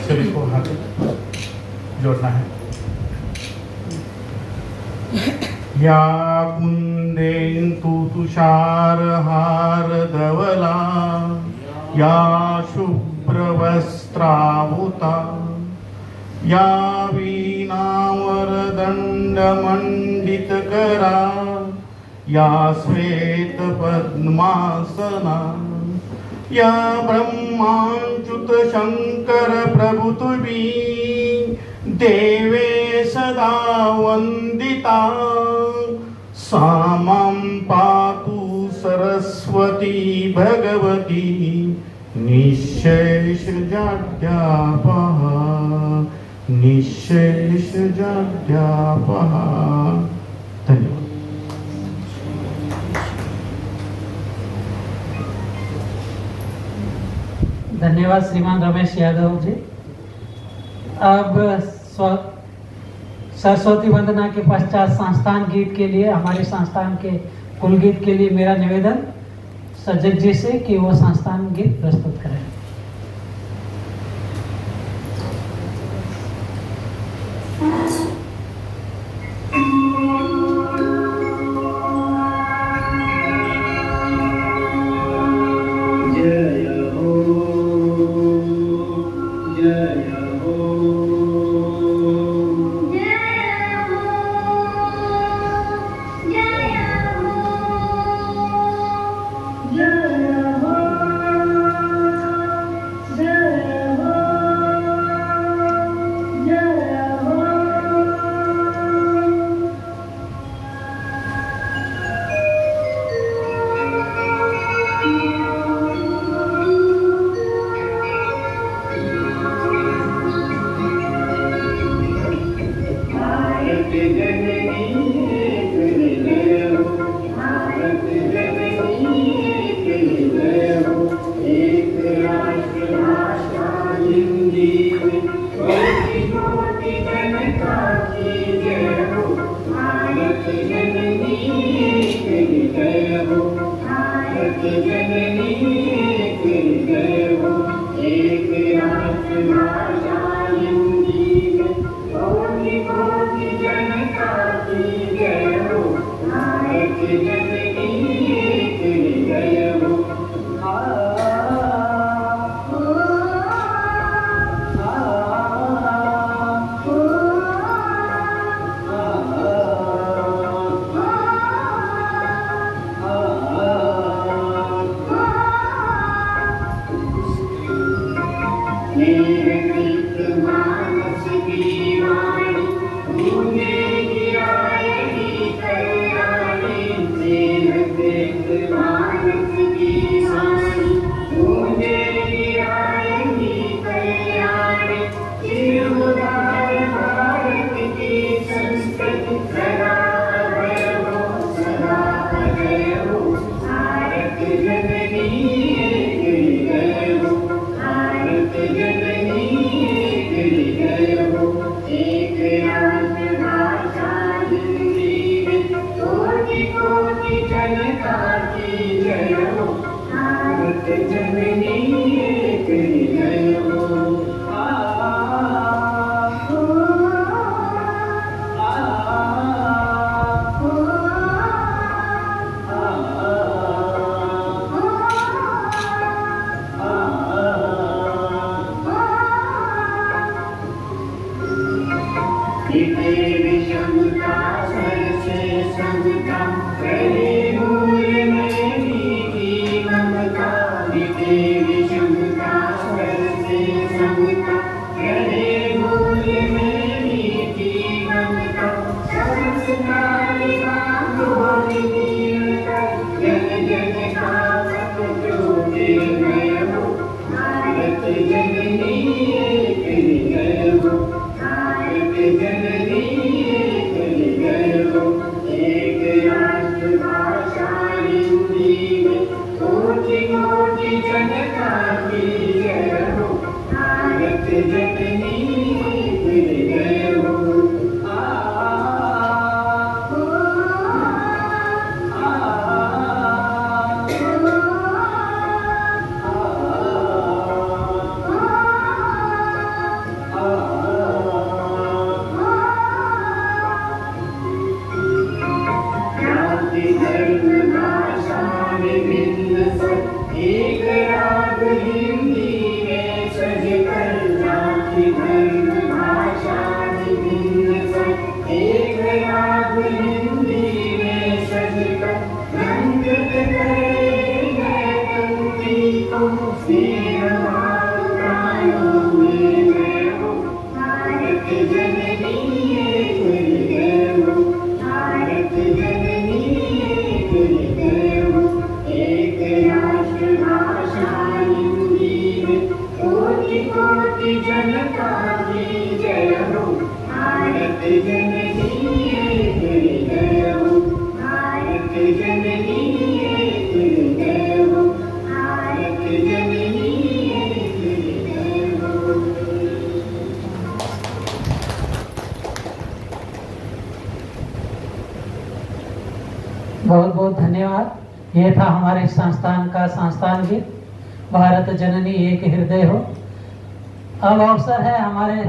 सभी को हाथ जोड़ना है। या कुंदेन्दु तुषारहार धवला या शुभ्रवस्त्रावुता या वीणावरदण्डमण्डितकरा या श्वेतपद्मासना या ब्रह्माच्युत शंकर प्रभुतुभी देवे सदा वंदिता सा मां पातु सरस्वती भगवती निःशेषजाड्यापहा निःशेषजाड्यापहा। धन्यवाद। धन्यवाद श्रीमान रमेश यादव जी। अब सरस्वती वंदना के पश्चात संस्थान गीत के लिए हमारे संस्थान के कुल गीत के लिए मेरा निवेदन सजग जी से कि वो संस्थान गीत प्रस्तुत करें। एक राष्ट्र बहुत बहुत धन्यवाद। ये था हमारे संस्थान का संस्थान गीत, भारत जननी एक हृदय हो। अब अवसर है हमारे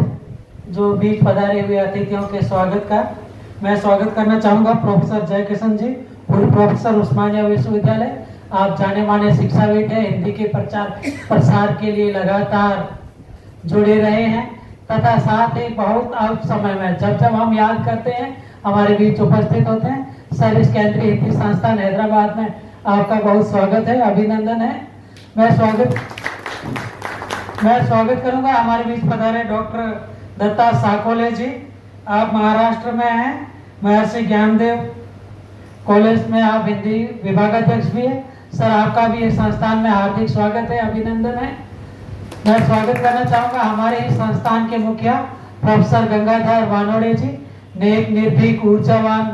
जो बीच पधारे हुए अतिथियों के स्वागत का। मैं स्वागत करना चाहूँगा प्रोफेसर जयकिशन जी, पूर्व प्रोफेसर उस्मानिया विश्वविद्यालय। आप जाने माने शिक्षाविद हैं, हिंदी के प्रचार प्रसार के लिए लगातार जुड़े रहे हैं तथा साथ ही बहुत अल्प समय में जब जब हम याद करते हैं हमारे बीच उपस्थित होते हैं। सर, इस केंद्रीय हिंदी संस्थान हैदराबाद में आपका बहुत स्वागत है, अभिनंदन है। मैं स्वागत करूंगा हमारे बीच पधारे डॉक्टर दत्ता साकोले जी। आप महाराष्ट्र में हैं, महर्षि ज्ञानदेव कॉलेज में आप हिंदी विभागाध्यक्ष भी है। सर, आपका भी इस संस्थान में हार्दिक स्वागत है, अभिनंदन है। मैं स्वागत करना चाहूंगा हमारे इस संस्थान के मुखिया प्रोफेसर गंगाधर वानोड़े जी, नेक निर्भीक ऊर्जावान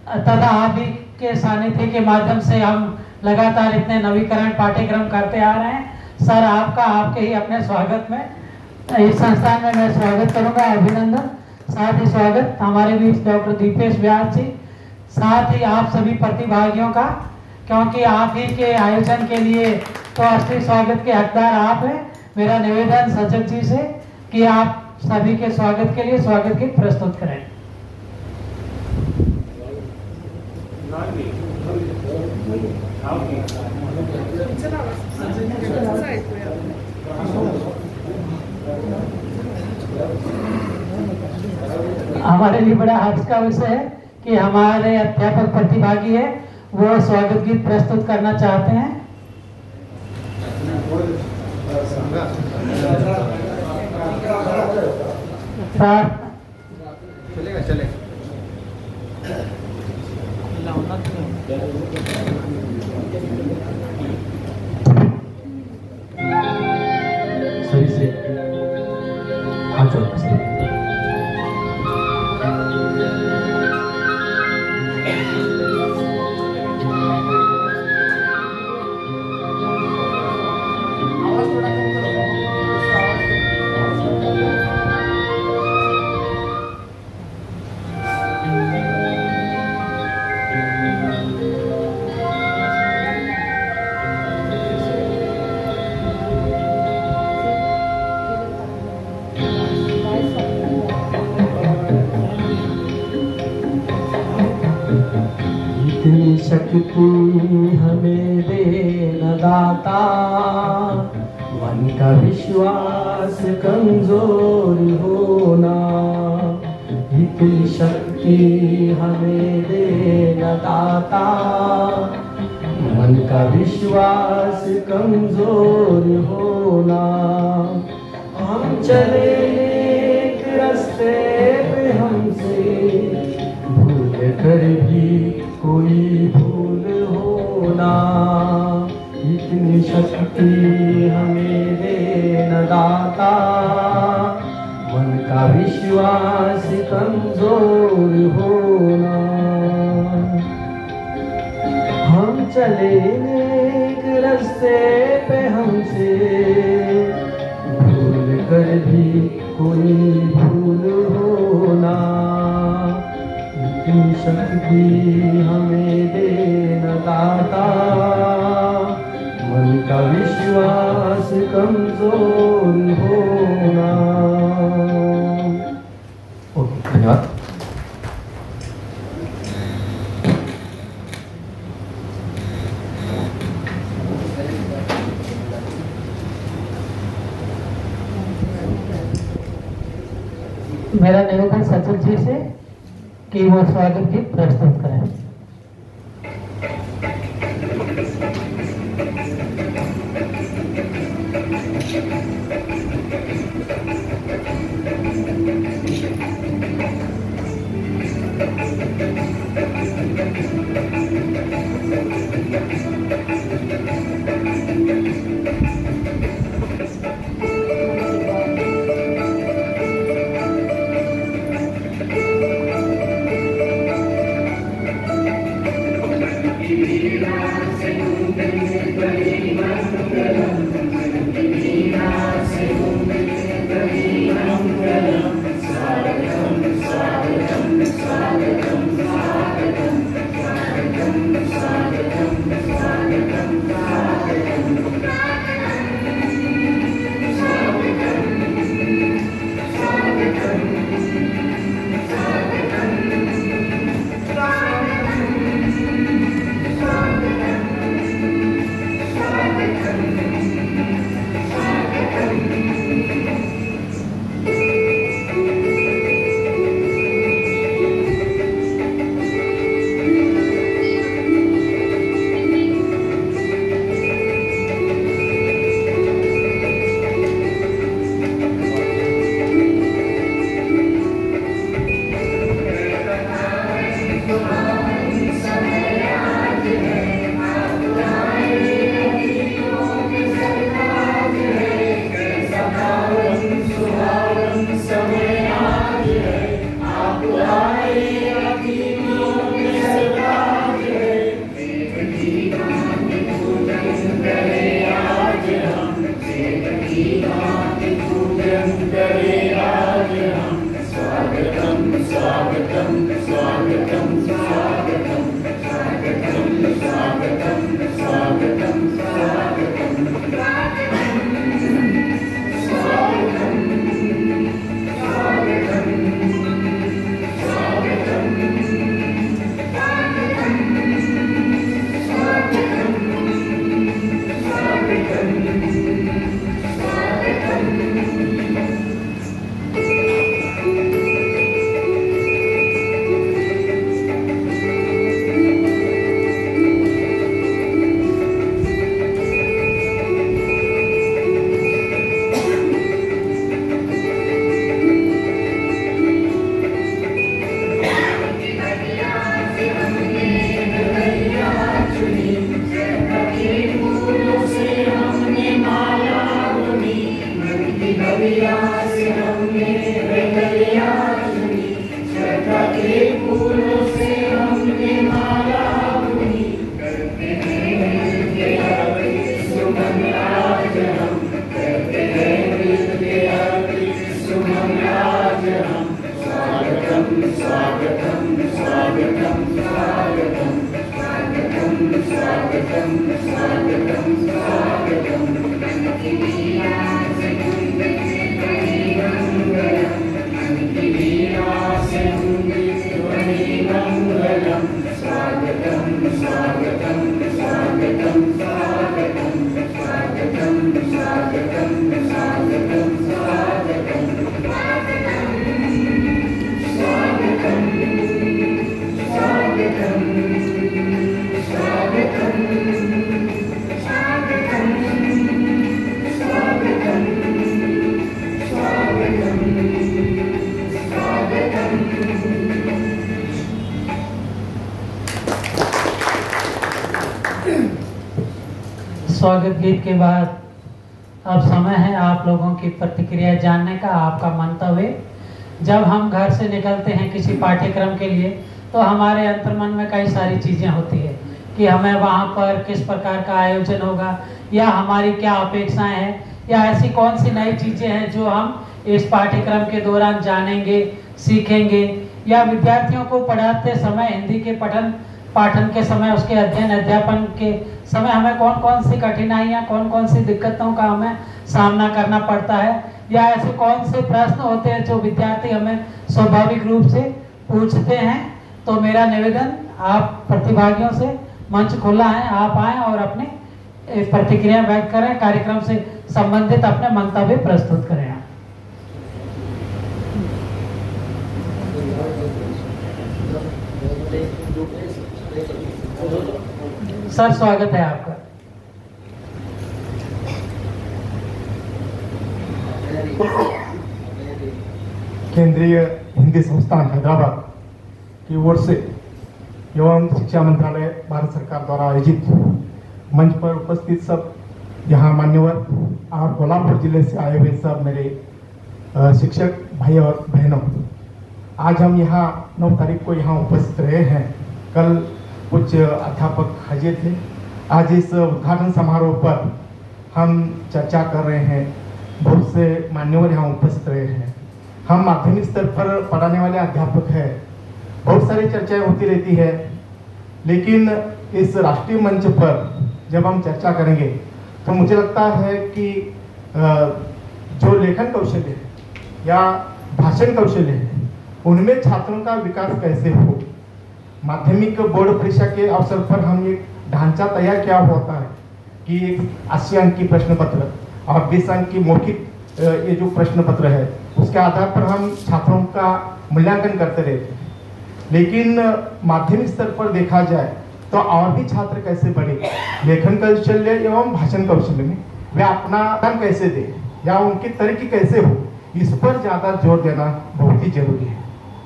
तथा आप ही के सानिध्य के माध्यम से हम लगातार इतने नवीकरण पाठ्यक्रम करते आ रहे हैं। सर, आपका आपके ही अपने स्वागत में इस संस्थान में मैं स्वागत करूंगा, अभिनंदन। साथ ही स्वागत हमारे बीच डॉक्टर दीपेश व्यास जी, साथ ही आप सभी प्रतिभागियों का, क्योंकि आप ही के आयोजन के लिए तो असली स्वागत के हकदार आप हैं। मेरा निवेदन सचिव जी से कि आप सभी के स्वागत के लिए स्वागत गीत प्रस्तुत करें। हमारे लिए बड़ा हर्ष का विषय है कि हमारे अध्यापक प्रतिभागी है वो स्वागत गीत प्रस्तुत करना चाहते हैं। चलेगा। सही से हाथ जोड़कर सही। शक्ति हमें देना दाता, मन का विश्वास कमजोर होना। इतनी शक्ति हमें देना दाता, मन का विश्वास कमजोर होना। हम चले एक रास्ते पे हमसे भूल कर भी कोई भूल होना। इतनी शक्ति हमें देना दाता, मन का विश्वास कमजोर होना। हम चले एक रास्ते पे हमसे भूल कर भी कोई भूल होना। इतनी शक्ति हमें देना दाता, मन का विश्वास कमजोर होना। ओके, धन्यवाद। मेरा निवेदन सचिव जी से कि वो स्वागत गीत प्रस्तुत करें। स्वागत गीत के बाद अब समय है आप लोगों की प्रतिक्रिया जानने का, आपका मंतव्य। जब हम घर से निकलते हैं किसी पाठ्यक्रम के लिए तो हमारे अंतर्मन में कई सारी चीज़ें होती है कि हमें वहाँ पर किस प्रकार का आयोजन होगा या हमारी क्या अपेक्षाएं हैं या ऐसी कौन सी नई चीज़ें हैं जो हम इस पाठ्यक्रम के दौरान जानेंगे, सीखेंगे, या विद्यार्थियों को पढ़ाते समय हिंदी के पाठन के समय, उसके अध्ययन अध्यापन के समय हमें कौन कौन सी कठिनाइयाँ, कौन कौन सी दिक्कतों का हमें सामना करना पड़ता है, या ऐसे कौन से प्रश्न होते हैं जो विद्यार्थी हमें स्वाभाविक रूप से पूछते हैं। तो मेरा निवेदन आप प्रतिभागियों से, मंच खुला है, आप आएँ और अपने प्रतिक्रिया व्यक्त करें, कार्यक्रम से संबंधित अपने मंतव्य प्रस्तुत करें। सर, स्वागत है आपका। केंद्रीय हिंदी संस्थान हैदराबाद की ओर से एवं शिक्षा मंत्रालय भारत सरकार द्वारा आयोजित मंच पर उपस्थित सब यहाँ मान्यवर और कोल्हापुर जिले से आए हुए सब मेरे शिक्षक भाई और बहनों, आज हम यहाँ 9 तारीख को यहाँ उपस्थित रहे हैं। कल कुछ अध्यापक हाजिर थे। आज इस उद्घाटन समारोह पर हम चर्चा कर रहे हैं। बहुत से मान्यवर यहाँ उपस्थित रहे हैं। हम माध्यमिक स्तर पर पढ़ाने वाले अध्यापक हैं। बहुत सारी चर्चाएं होती रहती है, लेकिन इस राष्ट्रीय मंच पर जब हम चर्चा करेंगे तो मुझे लगता है कि जो लेखन कौशल्य है या भाषण कौशल्य है, उनमें छात्रों का विकास कैसे हो। माध्यमिक बोर्ड परीक्षा के अवसर पर हम एक ढांचा तैयार किया होता है कि 80 अंक की प्रश्न पत्र और 20 अंक की मौखिक ये जो प्रश्न पत्र है, उसके आधार पर हम छात्रों का मूल्यांकन करते रहते हैं। लेकिन माध्यमिक स्तर पर देखा जाए तो और भी छात्र कैसे बढ़े, लेखन कौशल्य एवं भाषण कौशल्य में वे अपना काम कैसे दे या उनकी तरक्की कैसे हो, इस पर ज़्यादा जोर देना बहुत ही जरूरी है।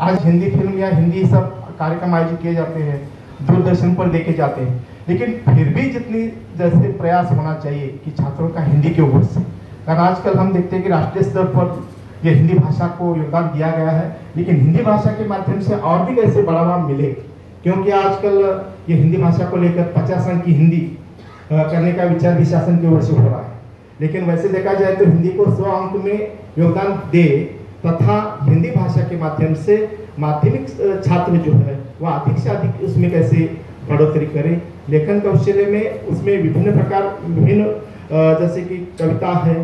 आज हिंदी फिल्म या हिंदी सब कार्यक्रम आयोजित किए जाते हैं, दूरदर्शन पर देखे जाते हैं, लेकिन फिर भी जितनी जैसे प्रयास होना चाहिए कि छात्रों का हिंदी के ओर से, कारण आजकल हम देखते हैं कि राष्ट्रीय स्तर पर ये हिंदी भाषा को योगदान दिया गया है, लेकिन हिंदी भाषा के माध्यम से और भी कैसे बढ़ावा मिले, क्योंकि आजकल ये हिंदी भाषा को लेकर 50 अंक की हिंदी करने का विचार भी शासन की ओर से हो रहा है। लेकिन वैसे देखा जाए तो हिंदी को 100 अंक में योगदान दे तथा हिंदी भाषा के माध्यम से माध्यमिक छात्र जो है वह अधिक से अधिक उसमें कैसे बढ़ोतरी करे। लेखन कौशल्य में उसमें विभिन्न जैसे कि कविता है,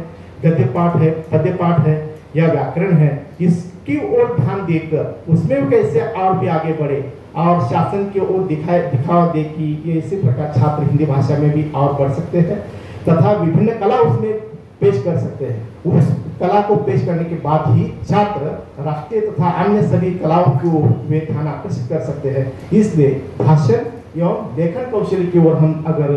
गद्य पाठ है, पद्य पाठ है या व्याकरण है, इसकी ओर ध्यान देकर उसमें कैसे और भी आगे बढ़े और शासन की ओर दिखावा दे कि ये इसी प्रकार छात्र हिंदी भाषा में भी और बढ़ सकते हैं तथा विभिन्न कला उसमें पेश कर सकते हैं। उस कला को पेश करने के बाद ही छात्र राष्ट्रीय तथा अन्य सभी कलाओं को वे ध्यान आकर्षित कर सकते हैं। इसलिए भाषण एवं लेखन कौशल की ओर हम अगर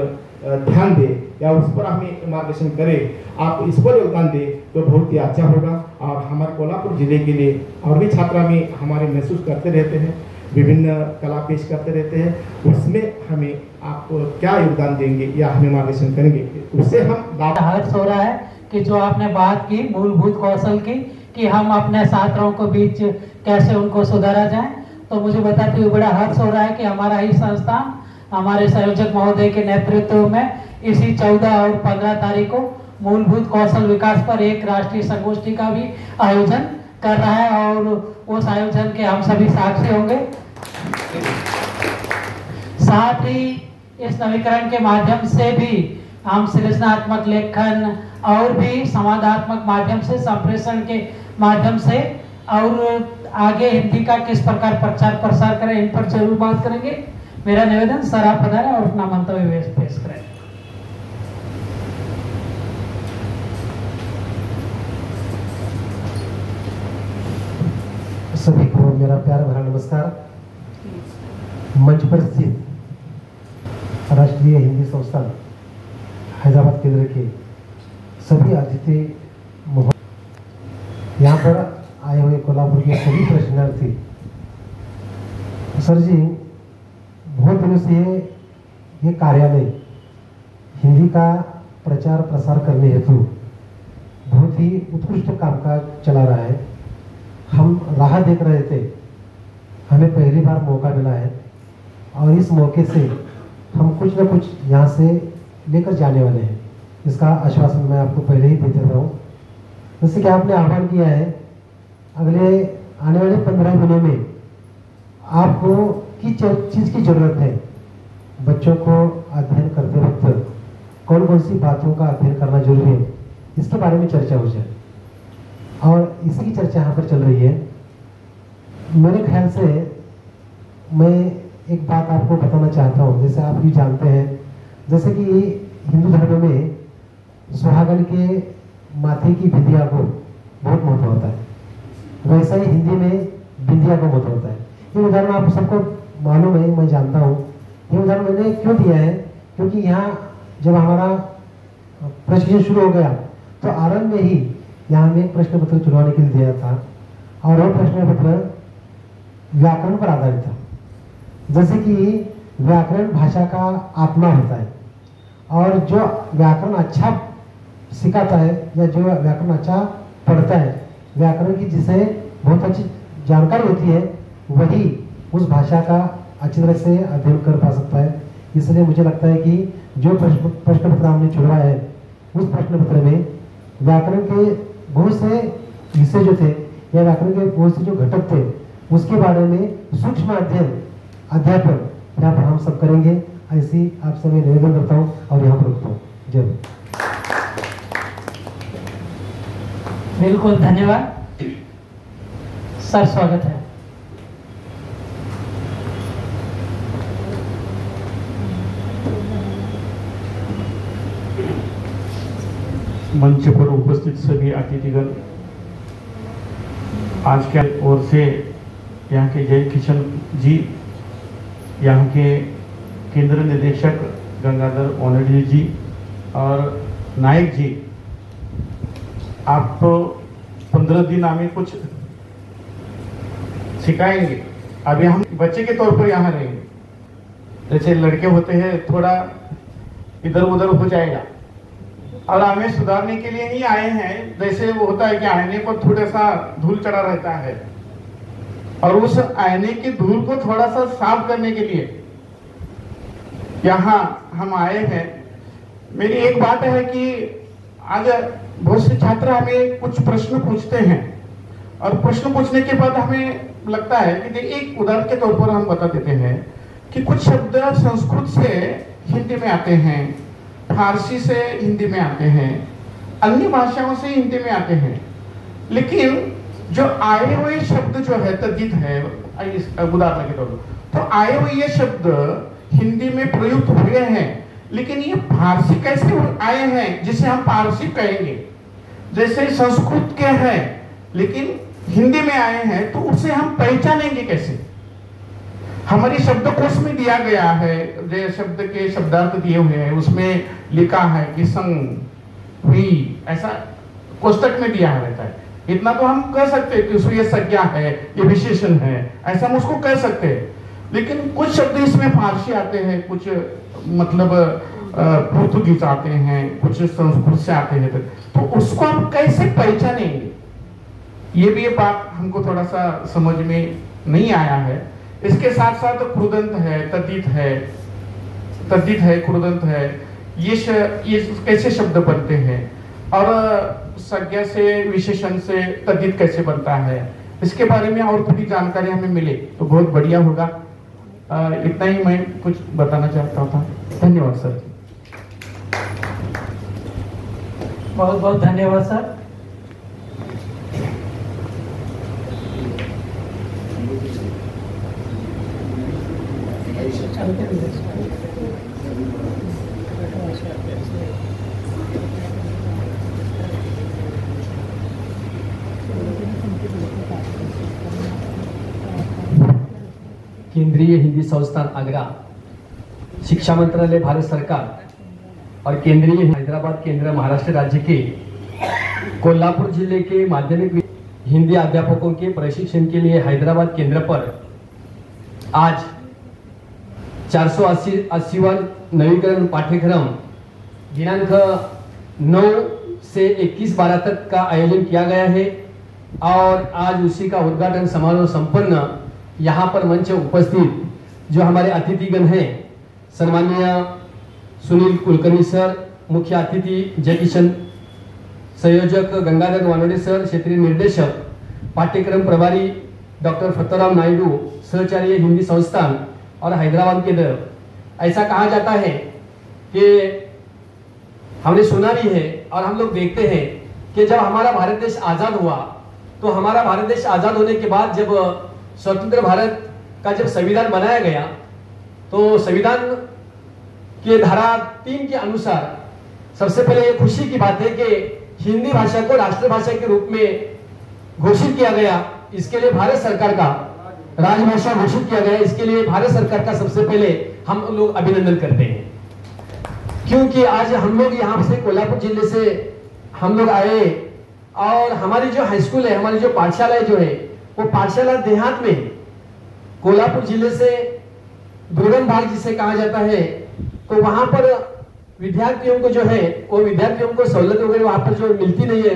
ध्यान दें या उस पर हमें मार्गदर्शन करें, आप इस पर योगदान दें तो बहुत ही अच्छा होगा। और हमारे कोल्हापुर जिले के लिए और भी छात्रा में हमारे महसूस करते रहते हैं, विभिन्न कला पेश करते रहते हैं, उसमें हमें आप क्या योगदान देंगे या हमें मार्गदर्शन करेंगे, उससे हम हर्ष हो रहा है कि जो आपने बात की मूलभूत कौशल की कि हम अपने छात्रों को बीच कैसे उनको सुधारा जाए, तो मुझे बताते हुए बड़ा हर्ष हो रहा है कि हमारा ही संस्थान हमारे संयोजक महोदय के नेतृत्व में इसी 14 और 15 तारीख को मूलभूत कौशल विकास पर एक राष्ट्रीय संगोष्ठी का भी आयोजन कर रहा है और उस आयोजन के हम सभी साक्षी होंगे। साथ ही इस नवीकरण के माध्यम से भी हम सृजनात्मक लेखन और भी संवादात्मक माध्यम से, संप्रेषण के माध्यम से और आगे हिंदी का किस प्रकार प्रचार प्रसार करें, इन पर जरूर बात करेंगे। मेरा निवेदन, सर आप पधारें और अपना मंतव्य पेश करें। सभी को मेरा प्यार भरा नमस्कार। मंच पर स्थित राष्ट्रीय हिंदी संस्थान हैदराबाद केंद्र के सभी अतिथि यहाँ पर आए हुए कोल्हापुर के सभी प्रशिक्षणार्थी, सर जी बहुत दिनों से ये कार्यालय हिंदी का प्रचार प्रसार करने हेतु बहुत ही उत्कृष्ट कामकाज चला रहा है। हम राह देख रहे थे, हमें पहली बार मौका मिला है और इस मौके से हम कुछ न कुछ यहाँ से लेकर जाने वाले हैं। इसका आश्वासन मैं आपको पहले ही दे देता हूँ। जैसे कि आपने आह्वान किया है, अगले आने वाले 15 दिनों में आपको किस चीज़ की ज़रूरत है, बच्चों को अध्ययन करते वक्त कौन कौन सी बातों का अध्ययन करना जरूरी है, इसके बारे में चर्चा हो जाए और इसी की चर्चा यहाँ पर चल रही है। मेरे ख्याल से मैं एक बात आपको बताना चाहता हूँ। जैसे आप भी जानते हैं, जैसे कि हिंदू धर्म में सुहागन के माथे की बिंदिया को बहुत महत्व होता है, वैसा ही हिंदी में बिंदिया को महत्व होता है। ये उदाहरण आप सबको मालूम है, मैं जानता हूँ। ये उदाहरण मैंने क्यों दिया है, क्योंकि यहाँ जब हमारा प्रशिक्षण शुरू हो गया तो आरंभ में ही यहाँ में एक प्रश्न पत्र चुनवाने के लिए दिया था और वो प्रश्न पत्र व्याकरण पर आधारित था। जैसे कि व्याकरण भाषा का आत्मा होता है और जो व्याकरण अच्छा सिखाता है या जो व्याकरण अच्छा पढ़ता है, व्याकरण की जिसे बहुत अच्छी जानकारी होती है, वही उस भाषा का अच्छी तरह से अध्ययन कर पा सकता है। इसलिए मुझे लगता है कि जो प्रश्न पत्र हमने चुनवाया है, उस प्रश्न पत्र में व्याकरण के बहुत से हिस्से जो थे या व्याकरण के बहुत से जो घटक थे, उसके बारे में सूक्ष्म अध्यापन यहाँ पर हम सब करेंगे। ऐसी आपसे मैं निवेदन करता हूँ और यहाँ पर रुकता हूँ। जय। बिल्कुल, धन्यवाद सर, स्वागत है। मंच पर उपस्थित सभी अतिथिगण, आज के ओर से यहाँ के जय किशन जी, यहाँ के केंद्र निदेशक गंगाधर ओनेडली जी और नायक जी, आप 15 दिन हमें कुछ सिखाएंगे। अभी हम बच्चे के तौर पर यहाँ रहेंगे। जैसे लड़के होते हैं, थोड़ा इधर उधर हो जाएगा और हमें सुधारने के लिए नहीं आए हैं। जैसे वो होता है कि आईने पर थोड़ा सा धूल चढ़ा रहता है और उस आईने की धूल को थोड़ा सा साफ करने के लिए यहाँ हम आए हैं। मेरी एक बात है कि आज बहुत से छात्र हमें कुछ प्रश्न पूछते हैं और प्रश्न पूछने के बाद हमें लगता है कि एक उदाहरण के तौर पर हम बता देते हैं कि कुछ शब्द संस्कृत से हिंदी में आते हैं, फारसी से हिंदी में आते हैं, अन्य भाषाओं से हिंदी में आते हैं, लेकिन जो आए हुए शब्द जो है तद्धित है, उदाहरण के तौर पर तो आए हुए ये शब्द हिंदी में प्रयुक्त हुए हैं, लेकिन ये फारसी कैसे आए हैं जिसे हम पारसी कहेंगे। जैसे संस्कृत के हैं लेकिन हिंदी में आए हैं, तो उसे हम पहचानेंगे कैसे। हमारी शब्दकोश में दिया गया है, जो शब्द के शब्दार्थ दिए हुए हैं, उसमें लिखा है कि संग हुई, ऐसा कोष्टक में दिया रहता है। इतना तो हम कह सकते हैं कि ये संज्ञा है, ये विशेषण है, ऐसा हम उसको कह सकते हैं। लेकिन कुछ शब्द इसमें फारसी आते हैं, कुछ मतलब पुर्तगीज आते हैं, कुछ संस्कृत से आते हैं, तो उसको हम कैसे पहचानेंगे, ये भी ये बात हमको थोड़ा सा समझ में नहीं आया है। इसके साथ साथ क्रुदंत है, तद्धित है, क्रुदंत है, ये कैसे शब्द बनते हैं और संज्ञा से विशेषण से तद्धित कैसे बनता है, इसके बारे में और थोड़ी जानकारी हमें मिले तो बहुत बढ़िया होगा। इतना ही मैं कुछ बताना चाहता था। धन्यवाद सर। बहुत बहुत धन्यवाद सर। केंद्रीय हिंदी संस्थान आगरा, शिक्षा मंत्रालय भारत सरकार और केंद्रीय हैदराबाद केंद्र महाराष्ट्र राज्य के कोल्हापुर जिले के माध्यमिक हिंदी अध्यापकों के प्रशिक्षण के लिए हैदराबाद केंद्र पर आज 480वां नवीकरण पाठ्यक्रम दिनांक 9 से 21/12 तक का आयोजन किया गया है और आज उसी का उद्घाटन समारोह संपन्न। यहाँ पर मंच उपस्थित जो हमारे अतिथिगण हैं, सम्माननीय सुनील कुलकर्णी सर, मुख्य अतिथि जयकिशन, संयोजक गंगाधर वानोडे सर, क्षेत्रीय निर्देशक, पाठ्यक्रम प्रभारी डॉक्टर फत्तराम नायडू, सहचार्य हिंदी संस्थान और हैदराबाद केंद्र। ऐसा कहा जाता है कि हमने सुना भी है और हम लोग देखते हैं कि जब हमारा भारत देश आजाद हुआ तो हमारा भारत देश आजाद होने के बाद जब स्वतंत्र भारत का जब संविधान बनाया गया तो संविधान के धारा 3 के अनुसार सबसे पहले ये खुशी की बात है कि हिंदी भाषा को राष्ट्रभाषा के रूप में घोषित किया गया। इसके लिए भारत सरकार का राजभाषा घोषित किया गया। इसके लिए भारत सरकार का सबसे पहले हम लोग अभिनंदन करते हैं, क्योंकि आज हम लोग यहाँ से कोल्हापुर जिले से हम लोग आए और हमारी जो हाई स्कूल है, हमारी जो पाठशाला जो है, वो पाठशाला देहात में कोल्हापुर जिले से दुर्गम भाग जिसे कहा जाता है, तो वहां पर विद्यार्थियों को जो है वो विद्यार्थियों को सहूलत वगैरह वहां पर जो मिलती नहीं है।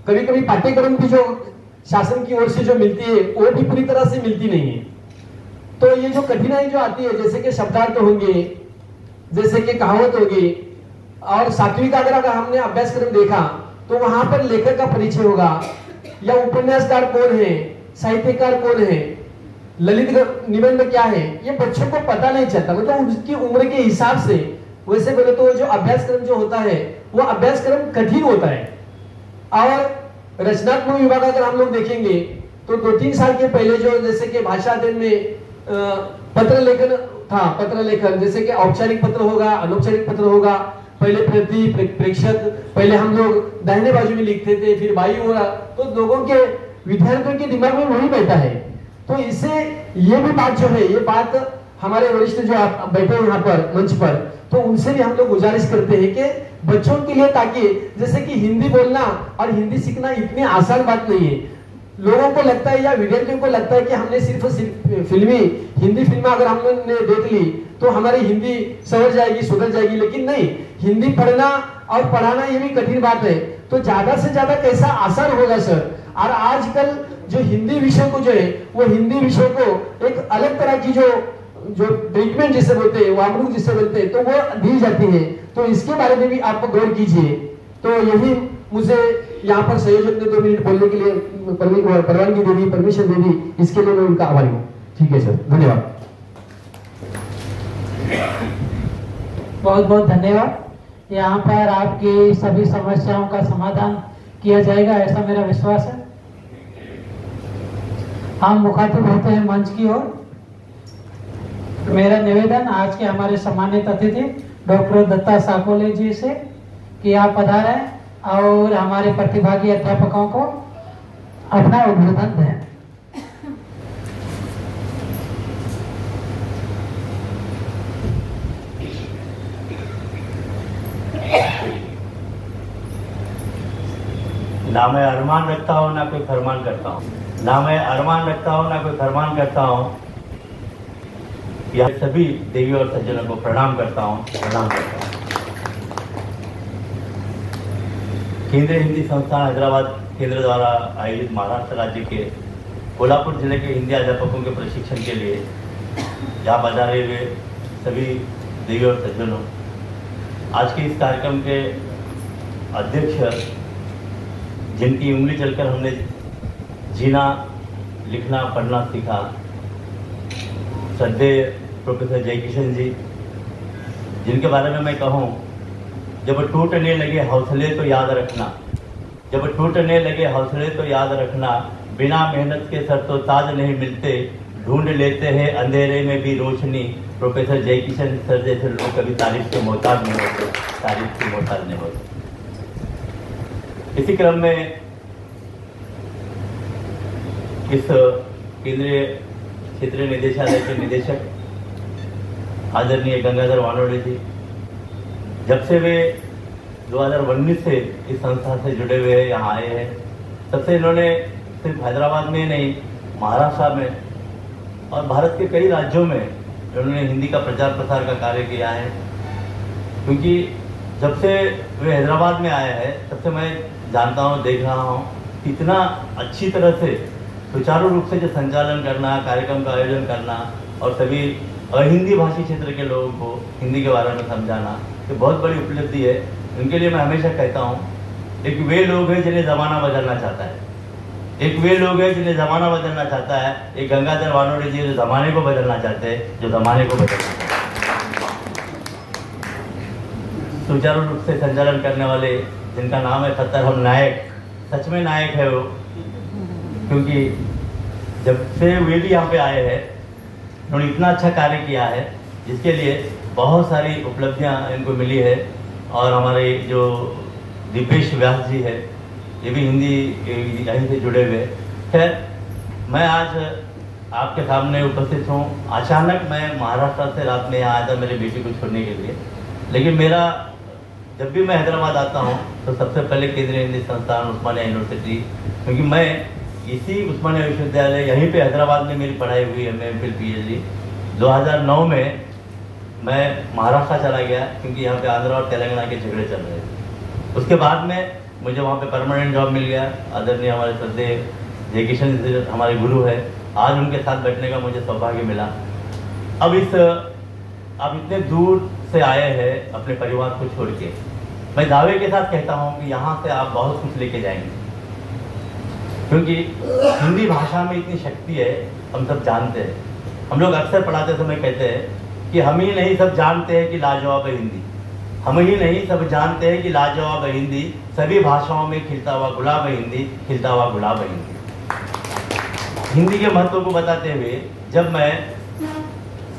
कभी कभी पाठ्यक्रम की जो शासन की ओर से जो मिलती है वो भी पूरी तरह से मिलती नहीं है। तो ये जो कठिनाई जो आती है, जैसे कि शब्दार्थ होंगे, जैसे कि कहावत होगी, और सातवीं का अगर हमने अभ्यासक्रम देखा तो वहां पर लेखक का परिचय होगा या उपन्यासकार कौन है, साहित्यकार कौन है, ललित निबंध क्या है, ये बच्चों को पता नहीं चलता। मतलब उसकी उम्र के हिसाब से वैसे बोले तो जो अभ्यासक्रम जो होता है वो अभ्यासक्रम कठिन होता है। और रचनात्मक विभाग अगर हम लोग देखेंगे तो 2-3 साल के पहले जो जैसे कि भाषा अध्ययन में पत्र लेखन था, पत्र लेखन जैसे कि औपचारिक पत्र होगा, अनौपचारिक पत्र होगा, पहले प्रति प्रेक्षक, पहले हम लोग दाहिने बाजू में लिखते थे, फिर बाई ओर, तो लोगों के विद्यार्थियों के दिमाग में वही बैठा है। तो इससे ये भी बात जो है, ये बात हमारे वरिष्ठ जो आप बैठे हैं यहाँ पर मंच पर, तो उनसे भी हम लोग गुजारिश करते हैं कि बच्चों के लिए, ताकि जैसे कि हिंदी बोलना और हिंदी सीखना इतनी आसान बात नहीं है। लोगों को लगता है या विद्यार्थियों को लगता है कि हमने सिर्फ फिल्मी हिंदी फिल्में अगर हमने देख ली तो हमारी हिंदी संवर जाएगी, सुधर जाएगी, लेकिन नहीं, हिंदी पढ़ना और पढ़ाना ये भी कठिन बात है। तो ज्यादा से ज्यादा कैसा आसान होगा सर। और आजकल जो हिंदी विषय को जो है वो हिंदी विषय को एक अलग तरह की जो ट्रीटमेंट जिसे बोलते हैं, वामरूप जिसे बोलते हैं, तो वो दी जाती है। तो इसके बारे में भी आप गौर कीजिए। तो यही मुझे यहाँ पर संयोजक ने 2 मिनट बोलने के लिए परवानगी दे दी, परमिशन दे दी, इसके लिए मैं उनका आभारी हूँ। ठीक है सर, धन्यवाद। बहुत बहुत धन्यवाद। यहाँ पर आपकी सभी समस्याओं का समाधान किया जाएगा, ऐसा मेरा विश्वास है। हम मुखातिब होते हैं मंच की ओर। मेरा निवेदन आज के हमारे सम्मानित अतिथि डॉक्टर दत्ता साकोले जी से कि आप पधारें और हमारे प्रतिभागी अध्यापकों को अपना उद्बोधन दें। ना मैं अरमान रखता हूँ ना कोई फरमान करता हूँ, ना मैं अरमान रखता हूँ ना कोई फरमान करता हूँ। यह सभी देवी और सज्जनों को प्रणाम करता हूँ, प्रणाम करता हूँ। केंद्रीय हिंदी संस्थान हैदराबाद केंद्र द्वारा आयोजित महाराष्ट्र राज्य के कोल्हापुर जिले के हिंदी अध्यापकों के प्रशिक्षण के लिए यहाँ पधारे हुए सभी देवी और सज्जनों, आज के इस कार्यक्रम के अध्यक्ष, जिनकी उंगली चलकर हमने जीना, लिखना, पढ़ना सीखा, श्रद्धेय प्रोफेसर जयकिशन जी, जिनके बारे में मैं कहूँ, जब टूटने लगे हौसले तो याद रखना, जब टूटने लगे हौसले तो याद रखना, बिना मेहनत के सर तो ताज नहीं मिलते, ढूंढ लेते हैं अंधेरे में भी रोशनी। प्रोफेसर जयकिशन सर जैसे लोग कभी तारीफ के मोहताज नहीं होते, तारीफ के मोहताज नहीं होते। इसी क्रम में इस केंद्रीय क्षेत्रीय निदेशालय के निदेशक आदरणीय गंगाधर वानोड़े जी, जब से वे 2019 से इस संस्था से जुड़े हुए हैं, यहाँ आए हैं, तब से इन्होंने सिर्फ हैदराबाद में नहीं, महाराष्ट्र में और भारत के कई राज्यों में इन्होंने हिंदी का प्रचार प्रसार का कार्य किया है। क्योंकि जब से वे हैदराबाद में आए हैं, तब से मैं जानता हूँ, देख रहा हूँ, इतना अच्छी तरह से सुचारू रूप से जो संचालन करना, कार्यक्रम का आयोजन करना और सभी अहिंदी भाषी क्षेत्र के लोगों को हिंदी के बारे में समझाना, ये बहुत बड़ी उपलब्धि है। उनके लिए मैं हमेशा कहता हूँ, एक वे लोग हैं जिन्हें ज़माना बदलना चाहता है, एक वे लोग हैं जिन्हें ज़माना बदलना चाहता है, एक गंगाधर वानोड़े जी जो ज़माने को बदलना चाहते हैं, जो ज़माने को बदलना चाहते हैं। सुचारू रूप से संचालन करने वाले, जिनका नाम है खत्तरहम नायक, सच में नायक है वो, क्योंकि जब से वे भी यहाँ पे आए हैं, उन्होंने इतना अच्छा कार्य किया है, जिसके लिए बहुत सारी उपलब्धियाँ इनको मिली है। और हमारे जो दीपेश व्यास जी है, ये भी हिंदी यहीं से जुड़े हुए। खैर, मैं आज आपके सामने उपस्थित हूँ। अचानक मैं महाराष्ट्र से रात में यहाँ आया था मेरे बेटी को छोड़ने के लिए, लेकिन मेरा जब भी मैं हैदराबाद आता हूँ तो सबसे पहले केंद्रीय हिंदी संस्थान उस्मानिया यूनिवर्सिटी, क्योंकि मैं इसी उस्मानिया विश्वविद्यालय यहीं पे हैदराबाद में मेरी पढ़ाई हुई है, MPhil PhD। 2009 में मैं महाराष्ट्र चला गया, क्योंकि यहाँ पे आंध्र और तेलंगाना के झगड़े चल रहे थे। उसके बाद में मुझे वहाँ पे परमानेंट जॉब मिल गया। आदरणीय हमारे श्रद्धेय जयकिशन जी हमारे गुरु है, आज उनके साथ बैठने का मुझे सौभाग्य मिला। अब इतने दूर से आए हैं अपने परिवार को छोड़ के, मैं दावे के साथ कहता हूँ कि यहाँ से आप बहुत कुछ लेके जाएंगे, क्योंकि हिंदी भाषा में इतनी शक्ति है, हम सब जानते हैं। हम लोग अक्सर पढ़ाते समय कहते हैं कि हम ही नहीं सब जानते हैं कि लाजवाब है हिंदी, हम ही नहीं सब जानते हैं कि लाजवाब है हिंदी, सभी भाषाओं में खिलता हुआ गुलाब है हिंदी, खिलता हुआ गुलाब है हिंदी। हिंदी के महत्व को बताते हुए जब मैं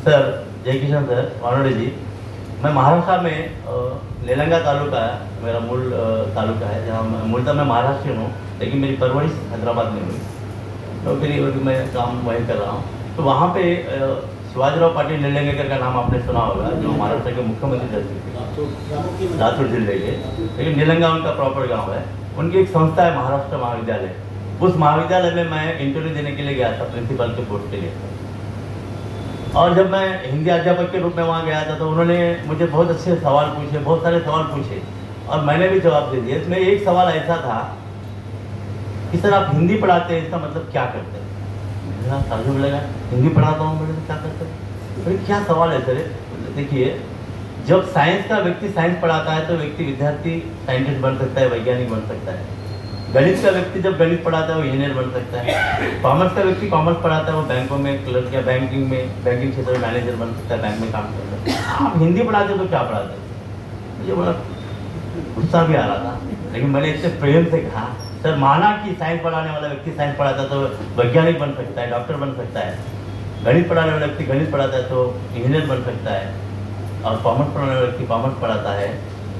सर जयकिशन सर वानोड़े जी, मैं महाराष्ट्र में लेलंगा तालुका है मेरा मूल तालुका है, जहाँ मूलतः मैं महाराष्ट्र हूँ, लेकिन मेरी परवरिश हैदराबाद में हुई, तो फिर मैं काम वहीं कर रहा हूँ। तो वहाँ पे शिवाजीराव पाटिल निलंगेकर का नाम आपने सुना होगा, जो महाराष्ट्र के मुख्यमंत्री रह चुके हैं, लातूर जिले के, लेकिन निलंगा उनका प्रॉपर गांव है। उनकी एक संस्था है महाराष्ट्र महाविद्यालय, उस महाविद्यालय में मैं इंटरव्यू देने के लिए गया था प्रिंसिपल के पोस्ट के लिए। और जब मैं हिंदी अध्यापक के रूप में वहाँ गया था तो उन्होंने मुझे बहुत अच्छे सवाल पूछे, बहुत सारे सवाल पूछे और मैंने भी जवाब दे दिया। इसमें एक सवाल ऐसा था कि सर आप हिंदी पढ़ाते हैं, इसका मतलब क्या करते हैं? ताज्जुब लगा, हिंदी पढ़ाता हूँ, बोले क्या करते हैं? बोले क्या सवाल है सर? देखिए, जब साइंस का व्यक्ति साइंस पढ़ाता है तो व्यक्ति विद्यार्थी साइंटिस्ट बन सकता है, वैज्ञानिक बन सकता है। गणित का व्यक्ति जब गणित पढ़ाता है वो इंजीनियर बन सकता है। कॉमर्स का व्यक्ति कॉमर्स पढ़ाता है वो बैंकों में क्लर्क या बैंकिंग क्षेत्र में मैनेजर बन सकता है, बैंक में काम कर सकता है। आप हिंदी पढ़ाते तो क्या पढ़ाते? मुझे बड़ा गुस्सा भी आ रहा था, लेकिन मैंने इससे प्रेम से कहा, सर माना कि साइंस पढ़ाने वाला व्यक्ति साइंस पढ़ाता है तो वैज्ञानिक बन सकता है, डॉक्टर बन सकता है। गणित पढ़ाने वाला व्यक्ति गणित पढ़ाता है तो इंजीनियर बन सकता है, और कॉमर्स पढ़ाने वाला व्यक्ति कॉमर्स पढ़ाता है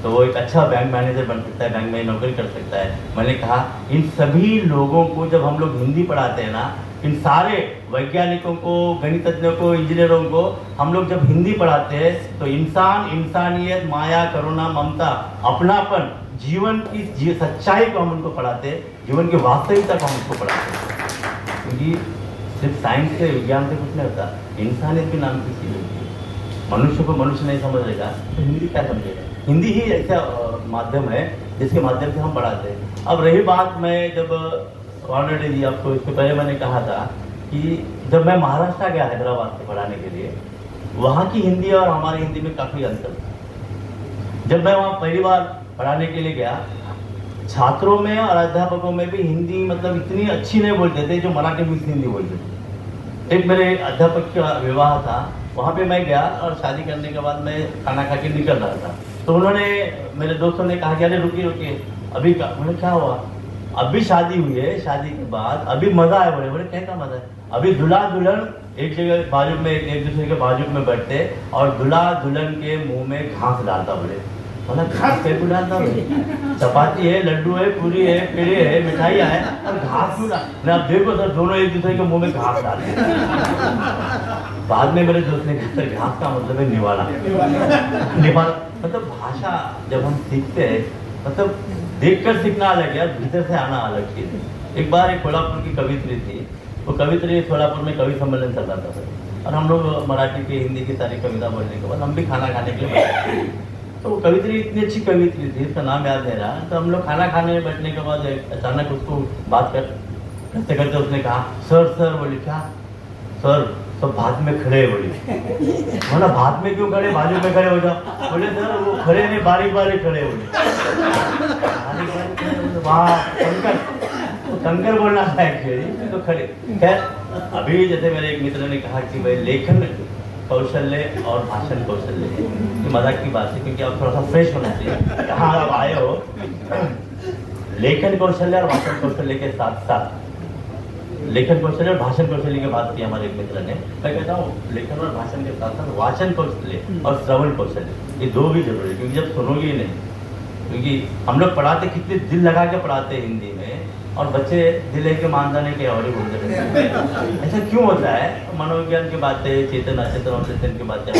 तो वो एक अच्छा बैंक मैनेजर बन सकता है, बैंक में नौकरी कर सकता है। मैंने कहा इन सभी लोगों को जब हम लोग हिंदी पढ़ाते हैं ना, इन सारे वैज्ञानिकों को, गणितज्ञों को, इंजीनियरों को हम लोग जब हिंदी पढ़ाते हैं तो इंसान, इंसानियत, माया, करुणा, ममता, अपनापन, जीवन की सच्चाई को हम उनको पढ़ाते हैं, जीवन की वास्तविकता को हम उनको पढ़ाते हैं। क्योंकि सिर्फ साइंस से, विज्ञान से कुछ नहीं होता, इंसानियत के नाम की चीज़ होती है। मनुष्य को मनुष्य नहीं समझेगा तो हिंदी क्या समझेगा? हिंदी ही ऐसा माध्यम है जिसके माध्यम से हम पढ़ाते हैं। अब रही बात, मैं जब ऑलरेडी जी आपको इसके पहले मैंने कहा था कि जब मैं महाराष्ट्र गया हैदराबाद से पढ़ाने के लिए, वहाँ की हिंदी और हमारी हिंदी में काफ़ी अंतर था। जब मैं वहाँ पहली बार पढ़ाने के लिए गया, छात्रों में और अध्यापकों में भी हिंदी मतलब इतनी अच्छी नहीं बोलते थे जो मराठी मिक्स हिंदी बोलते थे। एक मेरे अध्यापक का विवाह था, वहाँ पे मैं गया और शादी करने के बाद मैं खाना खा के निकल रहा था, तो उन्होंने, मेरे दोस्तों ने कहा कि अरे रुकिए अभी का, बोले क्या हुआ, अभी शादी हुई है, शादी के बाद अभी मजा है। बोले क्या मजा है, अभी दूल्हा दुल्हन एक जगह बाजू में, एक दूसरे के बाजू में बैठते और दूल्हा दुल्हन के मुंह में घास डालता। बोला घास कैसे डालता है, चपाती है, लड्डू है, पूरी है, पेड़े है, मिठाइयाँ है, और घास क्यों डाल, अब देखो सर दोनों एक दूसरे के मुंह में घास डालते हैं। बाद में मेरे दोस्त ने कहा घास का मतलब है निवाला। मतलब भाषा जब हम सीखते हैं, मतलब देखकर सीखना अलग है, भीतर से आना अलग चीज है। एक बार एक कोल्हापुर की कवित्री थी, वो कवित्री सोलापुर में कवि सम्मेलन चल रहा था और हम लोग मराठी की हिंदी की सारी कविता बोलने के बाद हम भी खाना खाने के लिए बैठे। तो वो कवित्री इतनी अच्छी कवित्री थी, उसका नाम याद नहीं रहा। तो हम लोग खाना खाने में बैठने के बाद अचानक उसको बात करते करते उसने कहा सर। बोली क्या सर, सब भात में खड़े है। बोली बोला भात में क्यों खड़े, बाजू में खड़े हो जाओ। बोले सर वो खड़े नहीं, बारीक खड़े। बोले वाह कंकर बोलना था एक्चुअली, तो खड़े। खैर अभी जैसे मेरे एक मित्र ने कहा कि भाई लेखन कौशल्य और भाषण कौशल्य, ये मजाक की बात है क्योंकि आप थोड़ा सा फ्रेश होना चाहिए। कहाँ आप आए हो, लेखन कौशल्य और भाषण कौशल्य के साथ साथ, लेखन कौशल्य और भाषण कौशल्य की बात की हमारे एक मित्र ने। मैं कहता हूँ लेखन और भाषण के साथ साथ वाचन कौशल्य और श्रवण कौशल्य, ये दो भी जरूरी है, क्योंकि जब सुनोगे ही नहीं, क्योंकि हम लोग पढ़ाते कितने दिल लगा के पढ़ाते हैं हिंदी में, और बच्चे दिल के मानदाने के और ही बोलते रहते हैं। ऐसा क्यों होता है? मनोविज्ञान की बातें, चेतन अचेतन और चेतन की बातें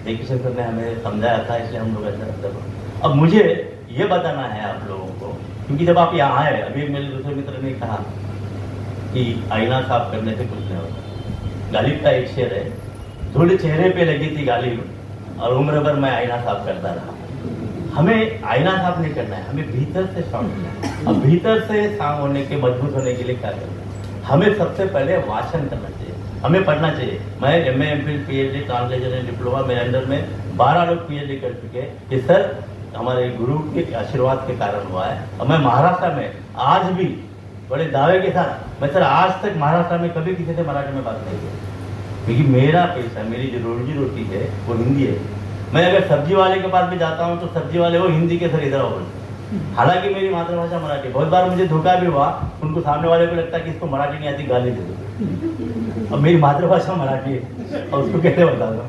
देखिए सर ने हमें समझाया था, इसलिए हम लोग ऐसा करते। अब मुझे ये बताना है आप लोगों को, क्योंकि जब आप यहाँ आए, अभी मेरे दूसरे मित्र ने कहा कि आईना साफ करने से कुछ नहीं होता। गालिब का एक शेर है, धूल चेहरे पे लगी थी गालिब और उम्र भर मैं आईना साफ करता रहा। हमें आईना साफ नहीं करना है, हमें भीतर से साफ करना है। अब भीतर से साफ होने के, मजबूत होने के लिए क्या करना है? हमें सबसे पहले वाचन करना चाहिए, हमें पढ़ना चाहिए। मैं MA, MPhil, PhD, translation and diploma, मेरे अंदर में 12 लोग PhD कर चुके हैं। ये सर हमारे गुरु के आशीर्वाद के कारण हुआ है। और मैं महाराष्ट्र में आज भी बड़े दावे के साथ, मैं सर आज तक महाराष्ट्र में कभी किसी से मराठी में बात नहीं की, क्योंकि मेरा पेशा, मेरी जो रोजी रोटी है वो हिंदी है। मैं अगर सब्जी वाले के पास भी जाता हूँ तो सब्जी वाले वो हिंदी के सर इधर बोलते, हालांकि मेरी मातृभाषा मराठी। बहुत बार मुझे धोखा भी हुआ, उनको सामने वाले को लगता है कि इसको मराठी नहीं आती, गाली दे दो। अब मेरी मातृभाषा मराठी है और उसको कैसे बता दो?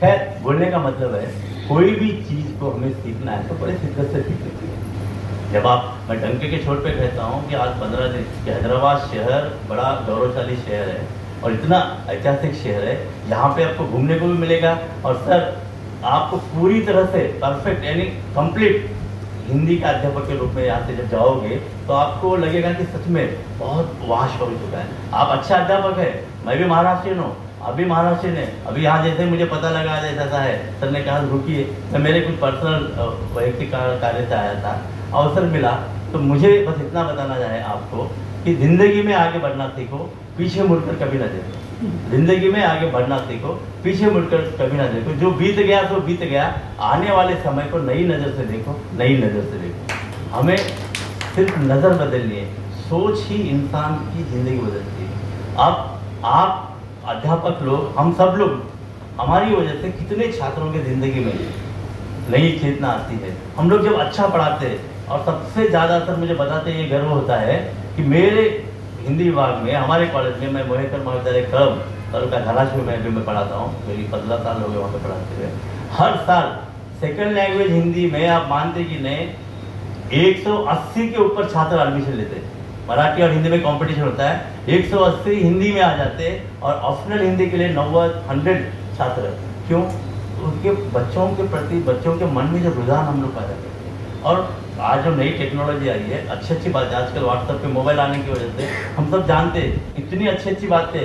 खैर, बोलने का मतलब है कोई भी चीज को हमें सीखना है तो बड़े शिद्दत से सीखना चाहिए। जब आप, मैं डंके के छोर पे कहता हूँ कि आज 15 दिन कि हैदराबाद शहर बड़ा गौरवशाली शहर है और इतना ऐतिहासिक शहर है, यहाँ पे आपको घूमने को भी मिलेगा। और सर आपको पूरी तरह से परफेक्ट यानी कंप्लीट हिंदी के अध्यापक के रूप में यहाँ से जब जाओगे तो आपको लगेगा कि सच में बहुत वाश हो चुका है। आप अच्छा अध्यापक है, मैं भी महाराष्ट्रियन हूँ, आप भी महाराष्ट्रियन है। अभी यहाँ जैसे मुझे पता लगा ऐसा है, सर ने कहा रुकिए, मैं मेरे कुछ पर्सनल वैयक्तिक कार्य से आया था, अवसर मिला, तो मुझे बस इतना बताना है आपको कि जिंदगी में आगे बढ़ना सीखो, पीछे मुड़कर कभी ना देखो। जिंदगी में आगे बढ़ना सीखो, पीछे मुड़कर कभी ना देखो। जो बीत गया तो बीत गया, आने वाले समय को नई नज़र से देखो, नई नज़र से देखो। हमें सिर्फ नज़र बदलनी है, सोच ही इंसान की जिंदगी बदलती है। अब आप अध्यापक लोग, हम सब लोग, हमारी वजह से कितने छात्रों की जिंदगी में नई चेतना आती है। हम लोग जब अच्छा पढ़ाते हैं और सबसे ज़्यादा सर मुझे बताते ये गर्व होता है कि मेरे हिंदी विभाग में, हमारे कॉलेज में, मैं मोहेकर महाविद्यालय क्रम तालुका धाराशिव में भी मैं पढ़ाता हूँ, मेरी 15 साल हो गए वहाँ पे पढ़ाते हुए। हर साल सेकंड लैंग्वेज हिंदी में, आप मानते कि नहीं, 180 के ऊपर छात्र एडमिशन लेते हैं। मराठी और हिंदी में कंपटीशन होता है, 180 हिंदी में आ जाते हैं और ऑप्शनल हिंदी के लिए 90-100 छात्र। क्यों? उसके बच्चों के प्रति, बच्चों के मन में जो रुझान हम लोग पैदा करते हैं। और आज जो नई टेक्नोलॉजी आई है, अच्छी बात है, आजकल व्हाट्सएप पे मोबाइल आने की वजह से हम सब जानते हैं इतनी अच्छी बातें,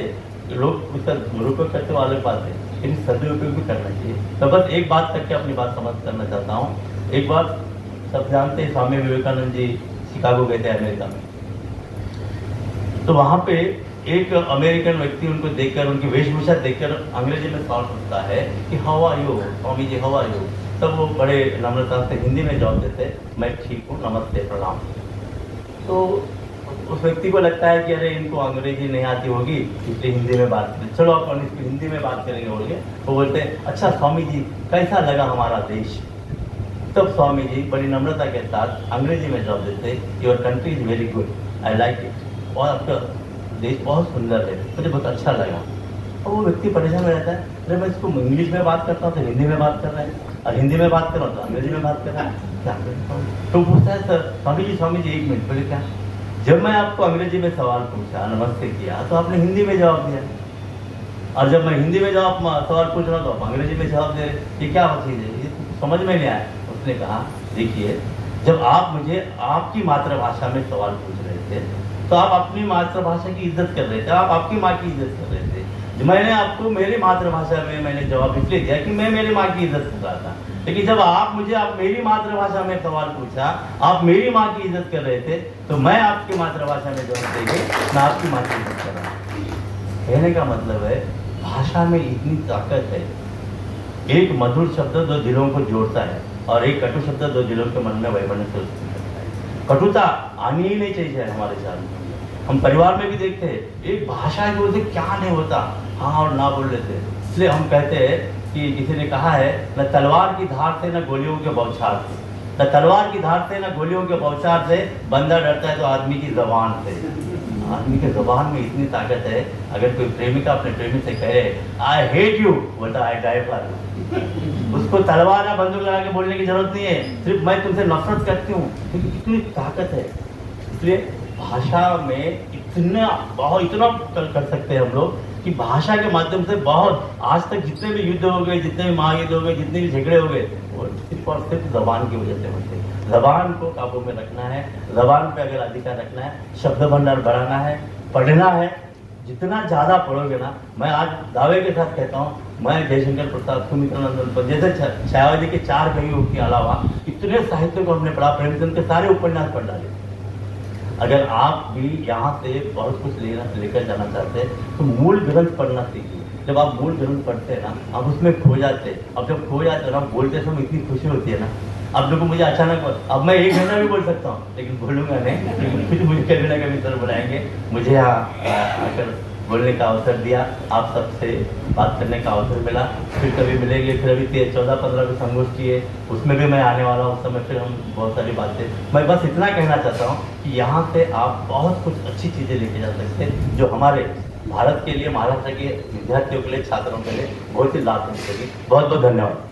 लोग उसका दुरुपयोग करते हुए अलग बात है, लेकिन सदुपयोग भी करना चाहिए। तो बस एक बात करके अपनी बात समझ करना चाहता हूँ। एक बात सब जानते हैं, स्वामी विवेकानंद जी शिकागो गए थे अमेरिका में, तो वहाँ पे एक अमेरिकन व्यक्ति उनको देखकर, उनकी वेशभूषा देखकर अंग्रेजी में सवाल पूछता है कि how are you Swami ji, how are you? तब वो बड़े नम्रता से हिंदी में जवाब देते, मैं ठीक हूँ, नमस्ते, प्रणाम। तो उस व्यक्ति को लगता है कि अरे इनको अंग्रेजी नहीं आती होगी इसलिए हिंदी में बात करें, चलो अपन इसको हिंदी में बात करेंगे बोल के वो बोलते हैं अच्छा स्वामी जी कैसा लगा हमारा देश। तब स्वामी जी बड़ी नम्रता के साथ अंग्रेजी में जवाब देते your country is very good, I like it, और आपका देश बहुत सुंदर है, मुझे बहुत अच्छा लगा। और वो व्यक्ति परेशान हो जाता है, अरे मैं इसको इंग्लिश में बात करता हूँ तो हिंदी में बात कर रहा है, और हिंदी में बात कर रहा हूँ तो अंग्रेजी में बात कर रहा है, क्या करें? तो पूछता है सर स्वामी जी 1 मिनट, बोले क्या? जब मैं आपको अंग्रेजी में सवाल पूछा, नमस्ते किया, तो आपने हिंदी में जवाब दिया, और जब मैं हिंदी में सवाल पूछ रहा हूँ तो आप अंग्रेजी में जवाब दे रहे, ये क्या चीज़ है, ये समझ में नहीं आया। उसने कहा देखिए जब आप मुझे आपकी मातृभाषा में सवाल पूछ रहे थे तो आप अपनी मातृभाषा की इज्जत कर रहे थे, आप आपकी माँ की इज्जत कर रहे थे। मैंने आपको मेरी मातृभाषा में मैंने जवाब इसलिए दिया कि मैं मेरी माँ की इज्जत कर रहा था, लेकिन जब आप मेरी मातृभाषा में सवाल पूछा, आप मेरी माँ की इज्जत कर रहे थे, तो मैं आपकी मातृभाषा में जवाब देंगे मैं आपकी माँ की इज्जत कर रहा हूँ। कहने का मतलब है भाषा में इतनी ताकत है, एक मधुर शब्द 2 दिलों को जोड़ता है और एक कटु शब्द 2 दिलों के मन में वैमनस्य उत्पन्न करता है। कटुता आनी ही नहीं चाहिए हमारे साथ। हम परिवार में भी देखते हैं एक भाषा की वजह से क्या नहीं होता, हाँ और ना बोल लेते, इसलिए हम कहते हैं कि किसी ने कहा है न तलवार की धार से न गोलियों के बौछार से, न तलवार की धार से न गोलियों के बौछार से बंदा डरता है तो आदमी की जबान से। आदमी के जबान में इतनी ताकत है, अगर कोई प्रेमिका अपने प्रेमी से कहे आई हेट यू, बोलता आई डाई फॉर यू, उसको तलवार या बंदूक लगा के बोलने की जरूरत नहीं है, सिर्फ मैं तुमसे नफरत करती हूँ, क्योंकि कितनी ताकत है। इसलिए भाषा में इतना कर सकते हैं हम लोग कि भाषा के माध्यम से बहुत आज तक जितने भी युद्ध हो गए, जितने भी महायुद्ध हो गए, जितने भी झगड़े हो गए, वो सिर्फ और सिर्फ जबान की वजह से होते हैं। जबान को काबू में रखना है, जबान पे अगर अधिकार रखना है, शब्द भंडार बढ़ाना है, पढ़ना है, जितना ज़्यादा पढ़ोगे ना, मैं आज दावे के साथ कहता हूँ, मैं जयशंकर प्रसाद, सुमित्रानंद जैसे छायावती के 4 कवियों के अलावा इतने साहित्य को हमने पढ़ा, प्रेमचंद के सारे उपन्यास पढ़ डाले। अगर आप भी यहाँ से बहुत कुछ लेकर जाना चाहते हैं तो मूल ग्रंथ पढ़ना सीखिए। जब आप मूल ग्रंथ पढ़ते हैं ना, आप उसमें खो जाते हैं। अब जब खो जाते हैं ना, बोलते समय इतनी खुशी होती है ना। अब लोगों को मुझे अचानक, अब मैं 1 घंटा भी बोल सकता हूँ लेकिन बोलूँगा नहीं, लेकिन फिर मुझे कभी ना कभी सर बुलाएंगे। मुझे यहाँ आकर बोलने का अवसर दिया, आप सबसे बात करने का अवसर मिला, फिर कभी मिलेंगे। फिर अभी 14-15 की संगोष्ठी है, उसमें भी मैं आने वाला हूँ, उस समय फिर हम बहुत सारी बातें। मैं बस इतना कहना चाहता हूँ कि यहाँ से आप बहुत कुछ अच्छी चीज़ें लेके जा सकते हैं जो हमारे भारत के लिए, महाराष्ट्र के विद्यार्थियों के लिए, छात्रों के लिए बहुत ही लाभ मिलेगी। बहुत बहुत धन्यवाद।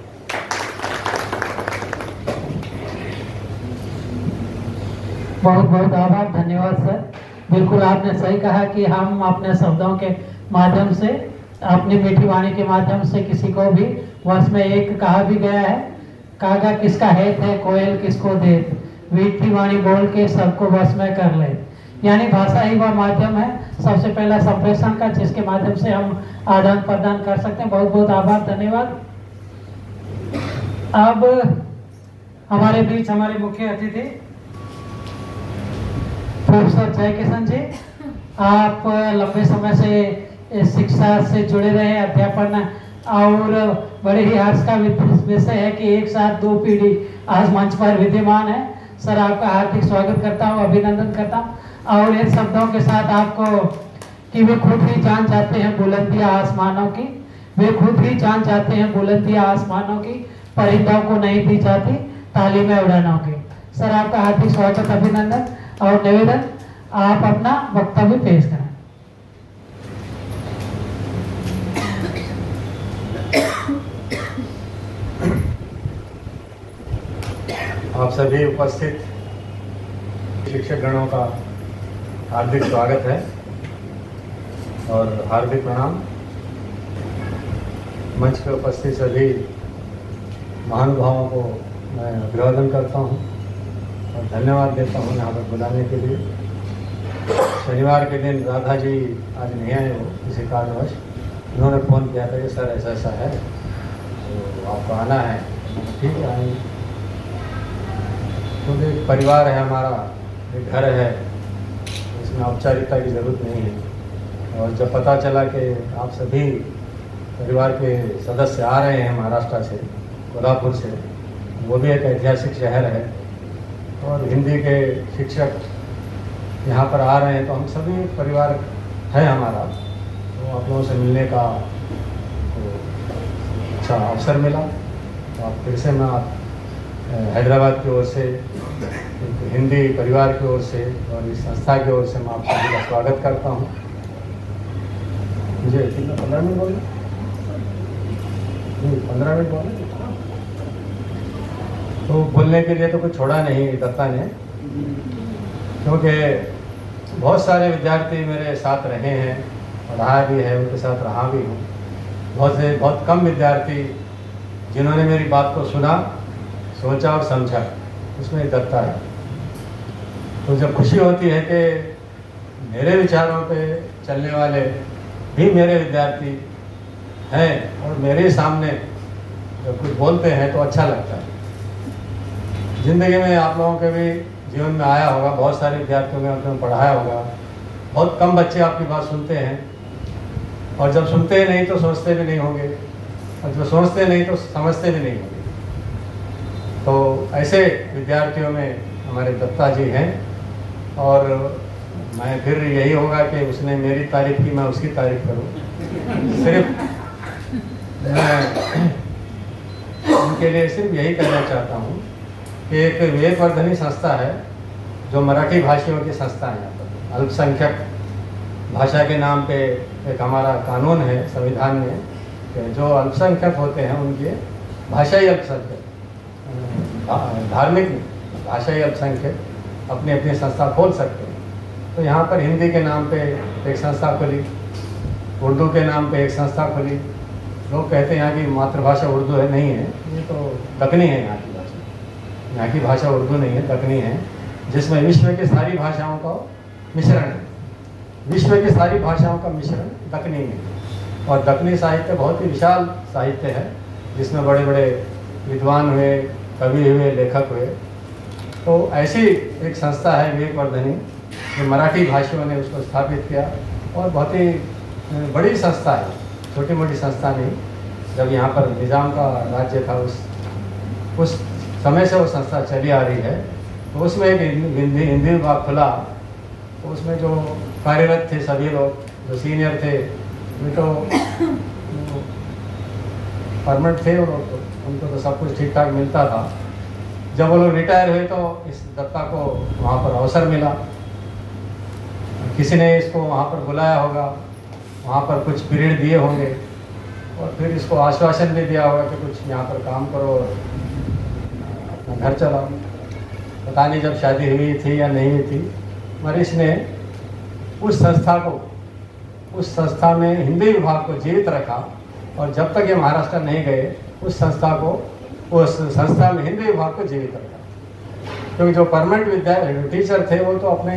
बहुत बहुत आभार, धन्यवाद सर। बिल्कुल आपने सही कहा कि हम अपने शब्दों के माध्यम से, अपनी मीठी वाणी के माध्यम से किसी को भी, वर्ष में एक कहा भी गया है, कागा किसका हेत है कोयल किसको देत, मीठी वाणी बोल के सबको वश में कर ले। यानी भाषा ही वह माध्यम है सबसे पहला संप्रेषण का, जिसके माध्यम से हम आदान प्रदान कर सकते हैं। बहुत बहुत आभार, धन्यवाद। अब हमारे बीच हमारे मुख्य अतिथि प्रोफेसर जयकिशन जी, आप लंबे समय से शिक्षा से जुड़े रहे, अध्यापन, और बड़े ही हर्ष का विषय है कि एक साथ 2 पीढ़ी आज मंच पर विद्यमान है। सर आपका हार्दिक स्वागत करता हूँ, अभिनंदन करता हूँ। और इन शब्दों के साथ आपको कि वे खुद ही जान जाते हैं बुलंदियां आसमानों की, वे खुद ही जान जाते हैं बुलंदियां आसमानों की, परिंदों को नहीं दी जाती तालीमें उड़ानों की। सर आपका हार्दिक स्वागत, अभिनंदन और निवेदन, आप अपना वक्तव्य पेश करें। आप सभी उपस्थित शिक्षक गणों का हार्दिक स्वागत है और हार्दिक प्रणाम। मंच पर उपस्थित सभी महानुभावों को मैं अभिवादन करता हूं और धन्यवाद देता हूं यहाँ पर बुलाने के लिए। शनिवार के दिन राधा जी आज नहीं आए, हो किसी कारणवश, उन्होंने फ़ोन किया था कि सर ऐसा ऐसा है तो आपको आना है। ठीक है, आएंगे, क्योंकि एक परिवार है हमारा, एक घर है, इसमें औपचारिकता की ज़रूरत नहीं है। और जब पता चला कि आप सभी परिवार के सदस्य आ रहे हैं महाराष्ट्र से, कोल्हापुर से, वो भी एक ऐतिहासिक शहर है और हिंदी के शिक्षक यहाँ पर आ रहे हैं, तो हम सभी परिवार है हमारा, तो आप लोगों से मिलने का तो अच्छा अवसर मिला। तो आप फिर से मैं हैदराबाद की ओर से, हिंदी परिवार की ओर से और इस संस्था की ओर से मैं आप सभी का स्वागत करता हूँ। मुझे 15 मिनट बोले, 15 मिनट बोले, तो बोलने के लिए तो कुछ छोड़ा नहीं दत्ता ने, क्योंकि बहुत सारे विद्यार्थी मेरे साथ रहे हैं, पढ़ा भी है, उनके साथ रहा भी हूँ। बहुत कम विद्यार्थी जिन्होंने मेरी बात को सुना, सोचा और समझा, उसमें दत्ता है। तो जब खुशी होती है कि मेरे विचारों पे चलने वाले भी मेरे विद्यार्थी हैं और मेरे सामने जब कुछ बोलते हैं तो अच्छा लगता है। ज़िंदगी में आप लोगों के भी जीवन में आया होगा, बहुत सारे विद्यार्थियों में आपने पढ़ाया होगा, बहुत कम बच्चे आपकी बात सुनते हैं, और जब सुनते ही नहीं तो सोचते भी नहीं होंगे, और जब सोचते नहीं तो समझते भी नहीं होंगे। तो ऐसे विद्यार्थियों में हमारे दत्ता जी हैं, और मैं फिर यही होगा कि उसने मेरी तारीफ की, मैं उसकी तारीफ करूं। सिर्फ मैं उनके लिए सिर्फ यही कहना चाहता हूं कि एक विवेकवर्धनी संस्था है जो मराठी भाषियों की संस्था है। यहाँ पर अल्पसंख्यक भाषा के नाम पे एक हमारा कानून है संविधान में कि जो अल्पसंख्यक होते हैं उनके भाषाई अल्पसंख्यक, धार्मिक भाषाई अल्पसंख्यक अपनी अपनी संस्था खोल सकते हैं। तो यहाँ पर हिंदी के नाम पे एक संस्था खुली, उर्दू के नाम पे एक संस्था खुली। लोग कहते हैं यहाँ की मातृभाषा उर्दू है, नहीं है, ये तो दक्कनी है यहाँ की भाषा। यहाँ की भाषा उर्दू नहीं है, दक्कनी है, जिसमें विश्व की सारी भाषाओं का मिश्रण है। विश्व की सारी भाषाओं का मिश्रण दक्कनी में, और दक्कनी साहित्य बहुत ही विशाल साहित्य है, जिसमें बड़े बड़े विद्वान हुए, कवि हुए, लेखक हुए। तो ऐसी एक संस्था है विवेकवर्धनी, जो मराठी भाषियों ने उसको स्थापित किया, और बहुत ही बड़ी संस्था है, छोटी मोटी संस्था नहीं। जब यहाँ पर निज़ाम का राज्य था, उस समय से वो संस्था चली आ रही है। तो उसमें एक हिंदी विभाग खुला, तो उसमें जो कार्यरत थे सभी लोग, जो सीनियर थे, वे तो परमानेंट थे, उनको तो सब कुछ ठीक ठाक मिलता था। जब वो लोग रिटायर हुए तो इस दत्ता को वहाँ पर अवसर मिला, किसी ने इसको वहाँ पर बुलाया होगा, वहाँ पर कुछ पीरियड दिए होंगे, और फिर इसको आश्वासन भी दिया होगा कि कुछ यहाँ पर काम करो और अपना घर चलाओ। पता नहीं जब शादी हुई थी या नहीं हुई थी, मगर इसने उस संस्था में हिंदी विभाग को जीवित रखा, और जब तक ये महाराष्ट्र नहीं गए उस संस्था में हिंदी विभाग को जीवित रखा। क्योंकि जो परमानेंट टीचर थे वो तो अपने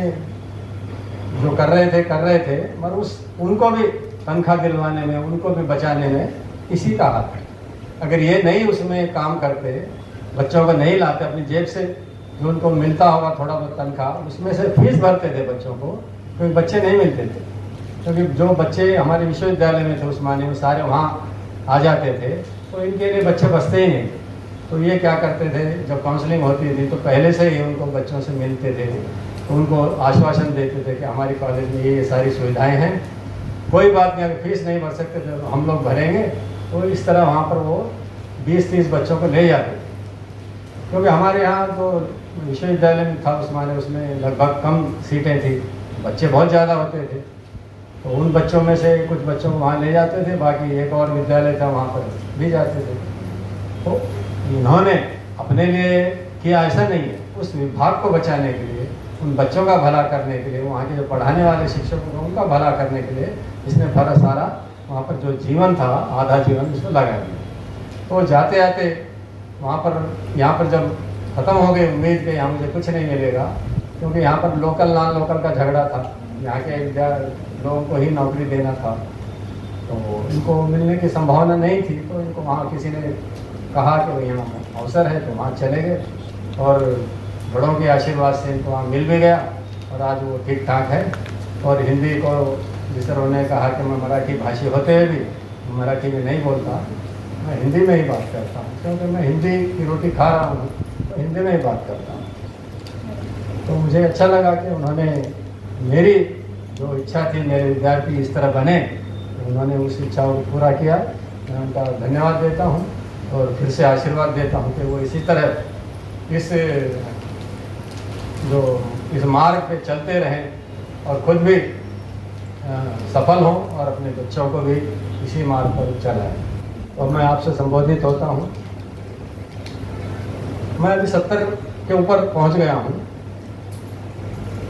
जो कर रहे थे, मगर उनको भी तनख्वाह दिलवाने में, उनको भी बचाने में इसी का हाथ है। अगर ये नहीं उसमें काम करते, बच्चों को नहीं लाते, अपनी जेब से जो उनको मिलता होगा थोड़ा बहुत तनख्वाह, उसमें से फीस भरते थे बच्चों को, क्योंकि बच्चे नहीं मिलते थे। क्योंकि जो बच्चे हमारे विश्वविद्यालय में थे उस्मानी में, सारे वहाँ आ जाते थे, तो इनके लिए बच्चे बचते ही नहीं थे। तो ये क्या करते थे, जब काउंसलिंग होती थी तो पहले से ही उनको बच्चों से मिलते थे, तो उनको आश्वासन देते थे कि हमारे कॉलेज में ये सारी सुविधाएं हैं, कोई बात नहीं, अगर फीस नहीं भर सकते तो हम लोग भरेंगे। तो इस तरह वहाँ पर वो 20-30 बच्चों को ले जाते थे। क्योंकि हमारे यहाँ जो विश्वविद्यालय में था उस्मानी, उसमें लगभग कम सीटें थी, बच्चे बहुत ज़्यादा होते थे। तो उन बच्चों में से कुछ बच्चों को वहाँ ले जाते थे, बाकी एक और विद्यालय था वहाँ पर भी जाते थे। तो इन्होंने अपने लिए किया ऐसा नहीं है, उस विभाग को बचाने के लिए, उन बच्चों का भला करने के लिए, वहाँ के जो पढ़ाने वाले शिक्षकों को उनका भला करने के लिए इसने सारा वहाँ पर जो जीवन था, आधा जीवन इसको लगा दिया। तो जाते जाते वहाँ पर, यहाँ पर जब ख़त्म हो गई उम्मीद कि यहाँ मुझे कुछ नहीं मिलेगा, क्योंकि यहाँ पर लोकल नॉन लोकल का झगड़ा था, यहाँ के लोगों को ही नौकरी देना था, तो इनको मिलने की संभावना नहीं थी। तो इनको वहाँ किसी ने कहा कि यहाँ अवसर है, तो वहाँ चले गए, और बड़ों के आशीर्वाद से इनको वहाँ मिल भी गया, और आज वो ठीक ठाक है। और हिंदी को, जिस उन्होंने कहा कि मैं मराठी भाषी होते हुए भी मराठी में नहीं बोलता, मैं हिंदी में ही बात करता हूँ, क्योंकि मैं हिंदी की रोटी खा रहा हूँ, तो हिंदी में ही बात करता हूँ। तो मुझे अच्छा लगा कि उन्होंने मेरी जो इच्छा थी मेरे विद्यार्थी इस तरह बने, उन्होंने उस इच्छा को पूरा किया। मैं उनका धन्यवाद देता हूँ और फिर से आशीर्वाद देता हूँ कि वो इसी तरह इस मार्ग पे चलते रहें और खुद भी सफल हों और अपने बच्चों को भी इसी मार्ग पर चलाएं। और मैं आपसे संबोधित होता हूँ। मैं अभी 70 के ऊपर पहुँच गया हूँ।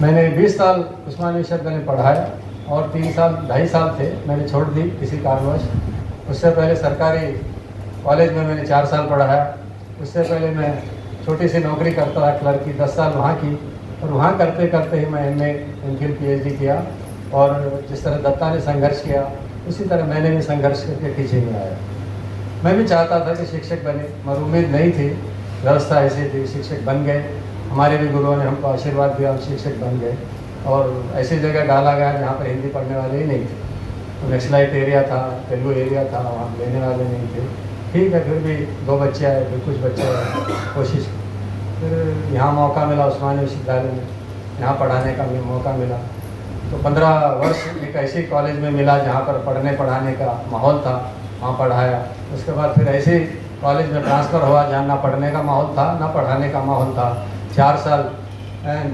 मैंने 20 साल उस्मानिया विश्वविद्यालय में पढ़ाया और 2.5 साल थे मैंने छोड़ दी किसी कारणवश। उससे पहले सरकारी कॉलेज में मैंने 4 साल पढ़ाया। उससे पहले मैं छोटी सी नौकरी करता रहा क्लर्क की, 10 साल वहाँ की। और वहाँ करते करते ही मैं MA MPhil PhD किया। और जिस तरह दत्ता ने संघर्ष किया उसी तरह मैंने भी संघर्ष करके टीचिंग में आया। मैं भी चाहता था कि शिक्षक बने, मगर उम्मीद नहीं थी, व्यवस्था ऐसी थी, शिक्षक बन गए। हमारे भी गुरुओं ने हमको आशीर्वाद दिया, हम शिक्षक बन गए। और ऐसी जगह डाला गया जहाँ पर हिंदी पढ़ने वाले ही नहीं थे। तो नक्सलाइट एरिया था, तेलुगु एरिया था, वहाँ लेने वाले नहीं थे। ठीक है, फिर भी 2 बच्चे आए, फिर कुछ बच्चे आए, कोशिश। फिर यहाँ मौका मिला उस्मानिया विश्वविद्यालय में, यहाँ पढ़ाने का भी मौका मिला। तो 15 वर्ष एक ऐसी कॉलेज में मिला जहाँ पर पढ़ने पढ़ाने का माहौल था, वहाँ पढ़ाया। उसके बाद फिर ऐसे कॉलेज में ट्रांसफ़र हुआ जहाँ ना पढ़ने का माहौल था ना पढ़ाने का माहौल था। 4 साल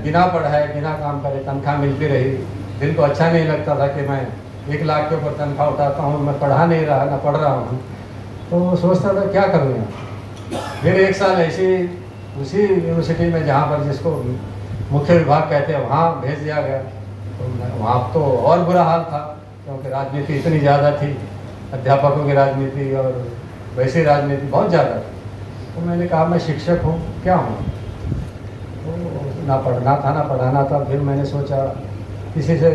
बिना पढ़ाए बिना काम करे तनख्वाह मिलती रही। दिल को अच्छा नहीं लगता था कि मैं 1 लाख के ऊपर तनख्वाह उठाता हूँ, मैं पढ़ा नहीं रहा ना पढ़ रहा हूँ। तो सोचता था क्या करूँ यहाँ। फिर 1 साल ऐसी उसी यूनिवर्सिटी में जहाँ पर जिसको मुख्य विभाग कहते हैं वहाँ भेज दिया गया। तो वहाँ तो और बुरा हाल था क्योंकि राजनीति इतनी ज़्यादा थी, अध्यापकों की राजनीति और वैसी राजनीति बहुत ज़्यादा थी। तो मैंने कहा मैं शिक्षक हूँ, क्या हूँ। तो ना पढ़ना था ना पढ़ाना था। फिर मैंने सोचा, किसी से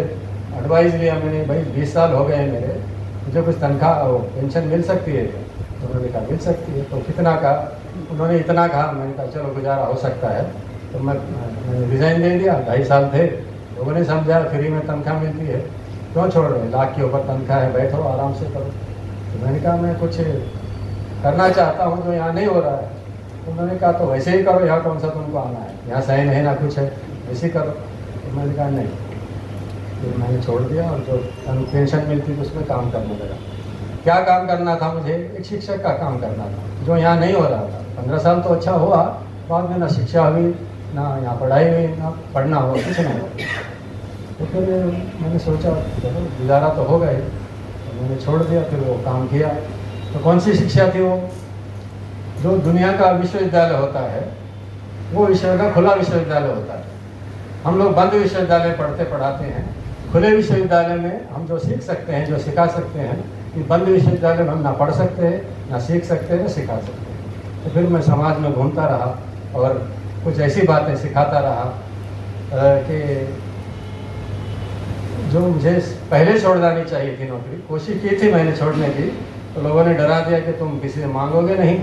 एडवाइस लिया मैंने, भाई 20 साल हो गए हैं मेरे, मुझे कुछ तनख्वाह पेंशन मिल सकती है। तो उन्होंने कहा मिल सकती है। तो कितना कहा, उन्होंने इतना कहा। मैंने कहा चलो गुजारा हो सकता है। तो मैंने रिज़ाइन दे दिया। 2.5 साल थे, लोगों ने समझा फ्री में तनख्वाह मिलती है, क्यों छोड़ रहे, लाख के ऊपर तनख्वाह है, बैठो आराम से करो। तो मैंने कहा मैं कुछ करना चाहता हूँ जो यहाँ नहीं हो रहा है। तो उन्होंने कहा तो वैसे ही करो, यहाँ कौन सा तुमको आना है, यहाँ सही नहीं ना कुछ है, वैसे ही करो। तो मैंने कहा नहीं, फिर मैंने छोड़ दिया और जो पेंशन मिलती थी उसमें काम करने लगा। क्या काम करना था मुझे, एक शिक्षक का काम करना था जो यहाँ नहीं हो रहा था। 15 साल तो अच्छा हुआ, बाद में ना शिक्षा हुई ना यहाँ पढ़ाई हुई ना पढ़ना हुआ, कुछ नहीं हुआ। तो फिर मैंने सोचा चलो गुजारा तो होगा ही, तो मैंने छोड़ दिया। फिर वो काम किया। तो कौन सी शिक्षा थी वो, जो दुनिया का विश्वविद्यालय होता है वो विश्व का खुला विश्वविद्यालय होता है। हम लोग बंद विश्वविद्यालय पढ़ते पढ़ाते हैं। खुले विश्वविद्यालय में हम जो सीख सकते हैं, जो सिखा सकते हैं, कि बंद विश्वविद्यालय में हम ना पढ़ सकते हैं, ना सीख सकते हैं, ना सिखा सकते हैं। तो फिर मैं समाज में घूमता रहा और कुछ ऐसी बातें सिखाता रहा कि जो मुझे पहले छोड़ देनी चाहिए थी नौकरी। कोशिश की थी मैंने छोड़ने की, तो लोगों ने डरा दिया कि तुम किसी से मांगोगे नहीं,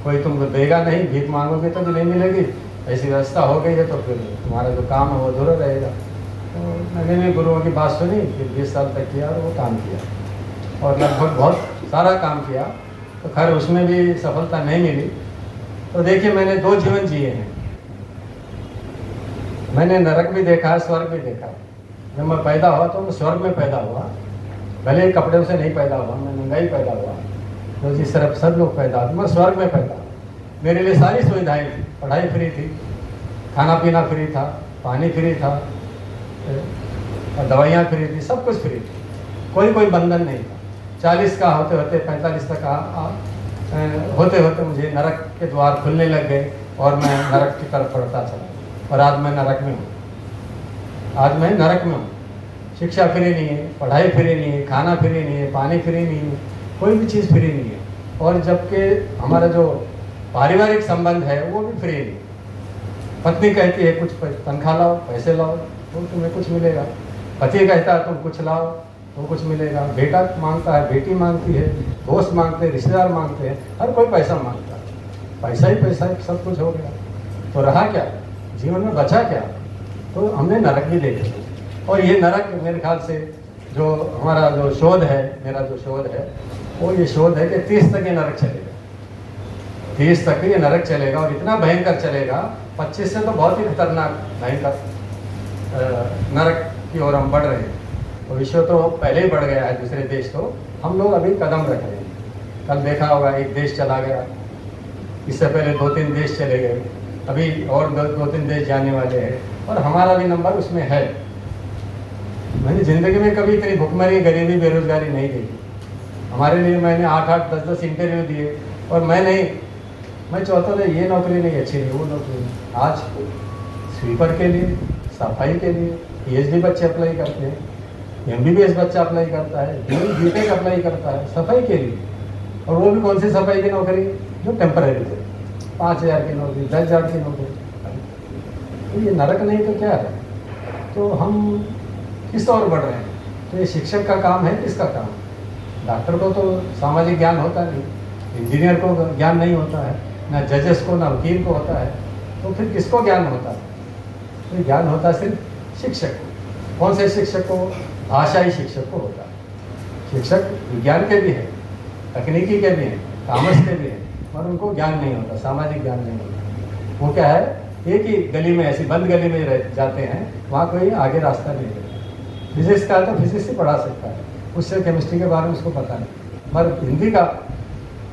कोई तुमको देगा नहीं, भीख मांगोगे तो भी नहीं मिलेगी, ऐसी व्यवस्था हो गई है तो फिर तुम्हारा जो काम है वो अधूरा रहेगा। तो मैंने भी गुरुओं की बात सुनी, फिर 20 साल तक किया और वो काम किया और लगभग बहुत सारा काम किया। तो खैर उसमें भी सफलता नहीं मिली। तो देखिए मैंने 2 जीवन जिए हैं। मैंने नरक भी देखा है, स्वर्ग भी देखा। जब मैं पैदा हुआ तो मैं स्वर्ग में पैदा हुआ, भले ही कपड़े से नहीं पैदा हुआ, मैं नंगा ही पैदा हुआ। तो जिस तरह सब लोग पैदा हुए, मैं स्वर्ग में पैदा। मेरे लिए सारी सुविधाएं थी, पढ़ाई फ्री थी, खाना पीना फ्री था, पानी फ्री था, और दवाइयाँ फ्री थी, सब कुछ फ्री थी, कोई बंधन नहीं था। 40 का होते होते 45 तक होते होते मुझे नरक के द्वार खुलने लग गए और मैं नरक की तरफ बढ़ता चला। और आज मैं नरक में हूँ, आज मैं नरक में हूँ। शिक्षा फ्री नहीं है, पढ़ाई फ्री नहीं है, खाना फ्री नहीं है, पानी फ्री नहीं है, कोई भी चीज़ फ्री नहीं है। और जबकि हमारा जो पारिवारिक संबंध है वो भी फ्री नहीं। पत्नी कहती है कुछ तनख्वाह लाओ, पैसे लाओ तो तुम्हें कुछ मिलेगा, पति कहता है तुम कुछ लाओ तो कुछ मिलेगा, बेटा मांगता है, बेटी मांगती है, दोस्त मांगते हैं, रिश्तेदार मांगते हैं, हर कोई पैसा मांगता है। पैसा ही पैसा है, सब कुछ हो गया तो रहा क्या, जीवन में बचा क्या। तो हमने नरक भी देखे। और ये नरक मेरे ख्याल से जो हमारा जो शोध है, मेरा जो शोध है वो ये शोध है कि 30 तक ये नरक चलेगा, 30 तक ये नरक चलेगा और इतना भयंकर चलेगा। 25 से तो बहुत ही खतरनाक भयंकर नरक की ओर हम बढ़ रहे हैं। तो विश्व तो पहले ही बढ़ गया है, दूसरे देश तो, हम लोग अभी कदम रख रहे हैं। कल देखा होगा एक देश चला गया, इससे पहले 2-3 देश चले गए, अभी और 2-3 देश जाने वाले हैं, और हमारा भी नंबर उसमें है। मैंने ज़िंदगी में कभी इतनी भुखमरी, गरीबी, बेरोजगारी नहीं देखी। हमारे लिए मैंने 8-8, 10-10 इंटरव्यू दिए, और मैं चाहता था ये नौकरी नहीं अच्छी नहीं, वो नौकरी नहीं। आज स्वीपर के लिए, सफाई के लिए PhD बच्चे अप्लाई करते हैं, MBBS बच्चा अप्लाई करता है, BTech अप्लाई करता है सफाई के लिए। और वो भी कौन सी सफाई की नौकरी जो टेम्परेरी है, 5,000 की नौकरी, 10,000 की नौकरी। तो ये नरक नहीं तो क्या है? तो हम किस ओर बढ़ रहे हैं? तो ये शिक्षक का काम है, किसका काम? डॉक्टर को तो सामाजिक ज्ञान होता नहीं, इंजीनियर को ज्ञान नहीं होता है, ना जजेस को, ना वकील को होता है, तो फिर किसको ज्ञान होता है? तो ज्ञान होता है सिर्फ शिक्षक को। कौन से शिक्षक को? भाषाई शिक्षक को होता है। शिक्षक विज्ञान के भी हैं, तकनीकी के भी हैं, कॉमर्स के भी हैं, और उनको ज्ञान नहीं होता, सामाजिक ज्ञान नहीं होता। वो क्या है, एक ही गली में, ऐसी बंद गली में रह जाते हैं, वहाँ कोई आगे रास्ता नहीं है। फिजिक्स का तो फिजिक्स ही पढ़ा सकता है, उससे केमिस्ट्री के बारे में उसको पता नहीं। पर हिंदी का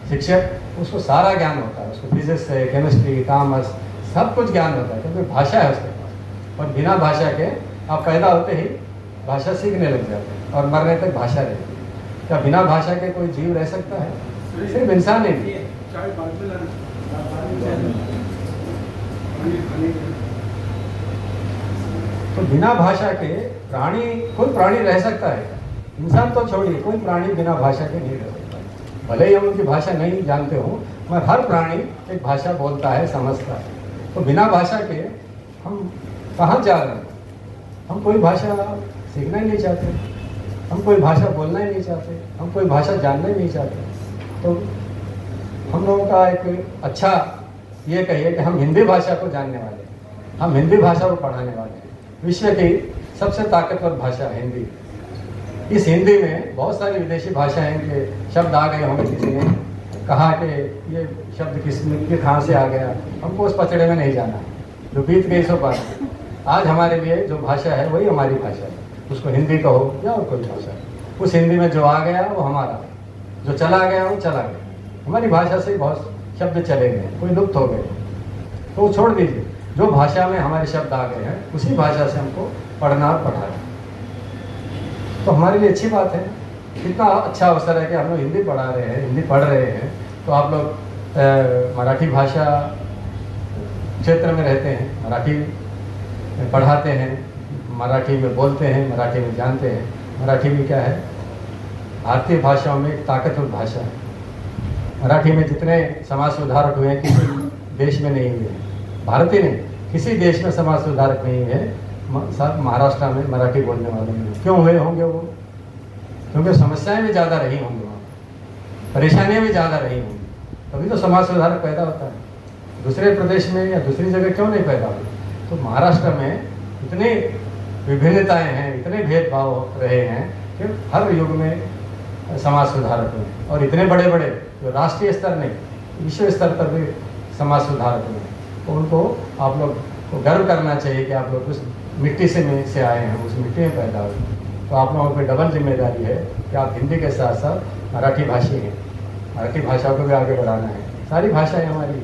शिक्षक, उसको सारा ज्ञान होता है, उसको फिजिक्स से, केमिस्ट्री, कॉमर्स सब कुछ ज्ञान होता है, क्योंकि भाषा है उसके पास। और बिना भाषा के आप पैदा होते ही भाषा सीखने लग जाते हैं, और मरने तक भाषा रहती है। क्या बिना भाषा के कोई जीव रह सकता है? सिर्फ इंसान ही नहीं। तो बिना भाषा के प्राणी, कोई प्राणी रह सकता है? इंसान तो छोड़िए, कोई प्राणी बिना भाषा के नहीं रह सकता। भले ही हम उनकी भाषा नहीं जानते हो, मगर हर प्राणी एक भाषा बोलता है, समझता है। तो बिना भाषा के हम कहाँ जा रहे हैं? हम कोई भाषा सीखना ही नहीं चाहते, हम कोई भाषा बोलना ही नहीं चाहते, हम कोई भाषा जानना ही नहीं चाहते। तो हम लोगों का एक अच्छा ये कहिए कि हम हिंदी भाषा को जानने वाले हैं, हम हिंदी भाषा को पढ़ाने वाले हैं। विश्व की सबसे ताकतवर भाषा है हिंदी। इस हिंदी में बहुत सारी विदेशी भाषाएं के शब्द आ गए होंगे, किसी ने कहा कि ये शब्द किसमें कहाँ से आ गया, हमको उस पचड़े में नहीं जाना, जो बीत गई सो बात। आज हमारे लिए जो भाषा है वही हमारी भाषा है, उसको हिंदी कहो या और कोई भाषा। उस हिंदी में जो आ गया वो हमारा, जो चला गया वो चला गया। हमारी भाषा से बहुत शब्द चले गए, कोई लुप्त हो गए, तो वो छोड़ दीजिए। जो भाषा में हमारे शब्द आ गए हैं उसी भाषा से हमको पढ़ना और पढ़ाना, तो हमारे लिए अच्छी बात है। कितना अच्छा अवसर है कि हम लोग हिंदी पढ़ा रहे हैं, हिंदी पढ़ रहे हैं। तो आप लोग मराठी भाषा क्षेत्र में रहते हैं, मराठी पढ़ाते हैं, मराठी में बोलते हैं, मराठी में जानते हैं। मराठी भी क्या है, भारतीय भाषाओं में एक ताकतवर भाषा है। मराठी में जितने समाज सुधारक हुए हैं किसी देश में नहीं हुए, भारत ही नहीं, किसी देश में समाज सुधारक नहीं है, महाराष्ट्र में मराठी बोलने वाले नहीं। क्यों हुए होंगे वो? क्योंकि समस्याएं भी ज़्यादा रही होंगी वहाँ, परेशानियां भी ज़्यादा रही होंगी, तभी तो समाज सुधारक पैदा होता है। दूसरे प्रदेश में या दूसरी जगह क्यों नहीं पैदा हुए? तो महाराष्ट्र में इतनी विभिन्नताएं हैं, इतने भेदभाव रहे हैं कि हर युग में समाज सुधारक हुए, और इतने बड़े बड़े जो राष्ट्रीय स्तर नहीं विश्व स्तर पर भी समाज सुधारक हुए। तो उनको आप लोग को गर्व करना चाहिए कि आप लोग उस मिट्टी से आए हैं, उस मिट्टी में पैदा हुए। तो आप लोगों पर डबल जिम्मेदारी है कि आप हिंदी के साथ साथ मराठी भाषी हैं, मराठी भाषा को भी आगे बढ़ाना है। सारी भाषाएं हमारी,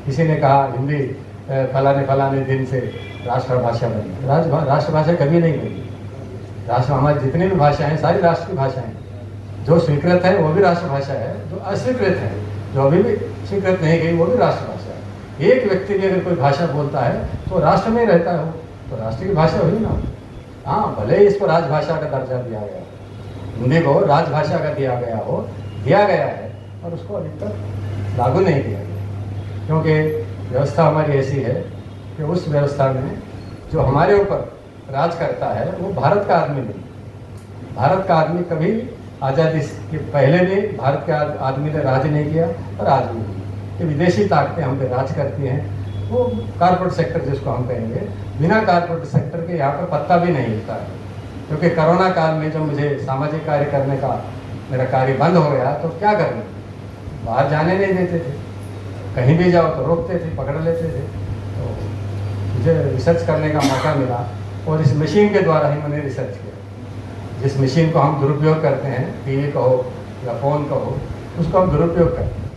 किसी ने कहा हिंदी फलाने दिन से राष्ट्रभाषा बनी, राष्ट्रभाषा कभी नहीं बनी। राष्ट्र, हमारी जितनी भी भाषाएं हैं सारी राष्ट्र की भाषाएं, जो स्वीकृत है वो भी राष्ट्रभाषा है, जो अस्वीकृत है, जो अभी भी स्वीकृत नहीं गई वो भी राष्ट्रभाषा है। एक व्यक्ति भी अगर कोई भाषा बोलता है तो राष्ट्र में रहता है, तो राष्ट्र की भाषा हुई ना। हाँ, भले ही इसको राजभाषा का दर्जा दिया गया, हिंदी को राजभाषा का दिया गया है, और उसको अभी तक लागू नहीं किया गया, क्योंकि व्यवस्था हमारी ऐसी है कि उस व्यवस्था में जो हमारे ऊपर राज करता है वो भारत का आदमी नहीं। भारत का आदमी कभी आज़ादी के पहले भी भारत के आदमी ने राज नहीं किया, और आज भी कि विदेशी ताकतें हम पे राज करती हैं। वो कॉर्पोरेट सेक्टर जिसको हम कहेंगे, बिना कॉर्पोरेट सेक्टर के यहाँ पर पत्ता भी नहीं हिलता है। क्योंकि कोरोना काल में जब मुझे सामाजिक कार्य करने का मेरा कार्य बंद हो गया तो क्या करना, बाहर जाने नहीं देते थे, कहीं भी जाओ तो रोकते थे, पकड़ लेते थे। तो मुझे रिसर्च करने का मौका मिला, और इस मशीन के द्वारा ही मैंने रिसर्च किया। जिस मशीन को हम दुरुपयोग करते हैं, टीवी का हो या फ़ोन का हो, उसको हम दुरुपयोग करते हैं,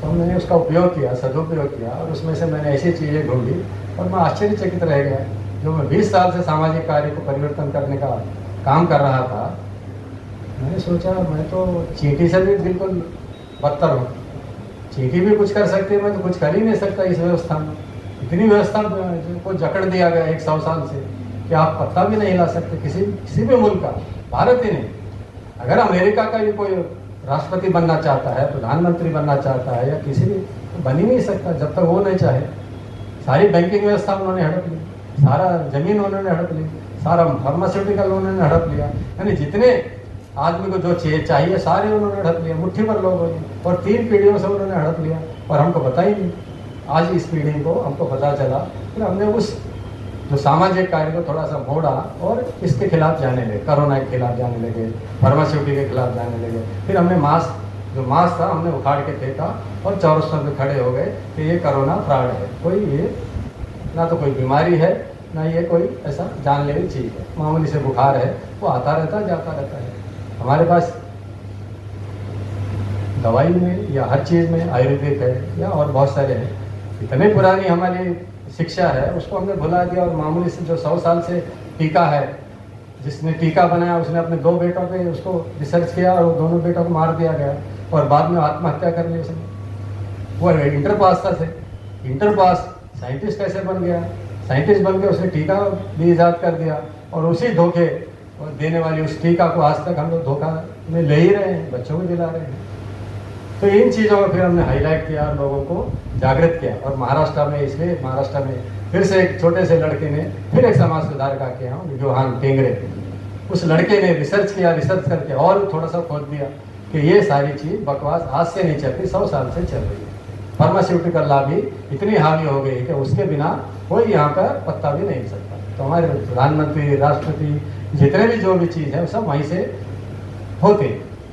तो मैंने उसका उपयोग किया, सदुपयोग किया, और उसमें से मैंने ऐसी चीज़ें ढूंढी और मैं आश्चर्यचकित रह गया। जो मैं 20 साल से सामाजिक कार्य को परिवर्तन करने का काम कर रहा था, मैंने सोचा मैं तो चींटी से भी बिल्कुल बदतर हूँ। चींटी भी कुछ कर सकती है, मैं तो कुछ कर ही नहीं सकता इस व्यवस्था में। इतनी व्यवस्था को जकड़ दिया गया 100 साल से कि आप पत्ता भी नहीं हिला सकते किसी भी मुल्क का, भारत ही नहीं। अगर अमेरिका का भी कोई राष्ट्रपति बनना चाहता है, प्रधानमंत्री बनना चाहता है, या किसी भी, तो बन ही नहीं सकता जब तक वो नहीं चाहे। सारी बैंकिंग व्यवस्था उन्होंने हड़प ली, सारा जमीन उन्होंने हड़प ली, सारा फार्मास्यूटिकल उन्होंने हड़प लिया, यानी जितने आदमी को जो चाहिए सारे उन्होंने हड़प लिया। मुट्ठी भर लोग हो, और 3 पीढ़ियों से उन्होंने हड़प लिया और हमको पता ही नहीं। आज इस पीढ़ी को हमको पता चला, फिर हमने उस जो सामाजिक कार्य को थोड़ा सा मोड़ा और इसके खिलाफ जाने लगे, कोरोना के खिलाफ जाने लगे, फार्मास्यूटिकल के खिलाफ जाने लगे। फिर हमने मास्क था हमने उखाड़ के फेंका और चौरस्तों पे खड़े हो गए कि ये कोरोना फ्रॉड है, कोई ये ना तो कोई बीमारी है, ना ये कोई ऐसा जानलेवा चीज़ है। मामूली से बुखार है, वो आता रहता जाता रहता है। हमारे पास दवाई में या हर चीज़ में आयुर्वेदिक है या और बहुत सारे हैं। इतने पुरानी हमारी शिक्षा है, उसको हमने भुला दिया। और मामूली से जो 100 साल से टीका है, जिसने टीका बनाया उसने अपने 2 बेटों पे उसको रिसर्च किया और वो दोनों बेटों को मार दिया गया और बाद में आत्महत्या कर ली उसने। वो इंटर पास था से इंटर पास साइंटिस्ट कैसे बन गया? साइंटिस्ट बन के उसने टीका भी ईजाद कर दिया और उसी धोखे देने वाली उस टीका को आज तक हम लोग धोखा में ले ही रहे हैं, बच्चों को दिला रहे हैं। तो इन चीज़ों को फिर हमने हाईलाइट किया और लोगों को जागृत किया। और महाराष्ट्र में, इसलिए महाराष्ट्र में फिर से एक छोटे से लड़के ने फिर एक समाज सुधार का किया, जोहान टेंगरे। उस लड़के ने रिसर्च किया, रिसर्च करके और थोड़ा सा खोद दिया कि ये सारी चीज़ बकवास आज से नहीं चलती, 100 साल से चल रही है। फार्मास्यूटिकल लॉबी इतनी हावी हो गई कि उसके बिना कोई यहाँ का पत्ता भी नहीं हिल सकता। तो हमारे प्रधानमंत्री, राष्ट्रपति, जितने भी जो भी चीज़ है सब वहीं से होते।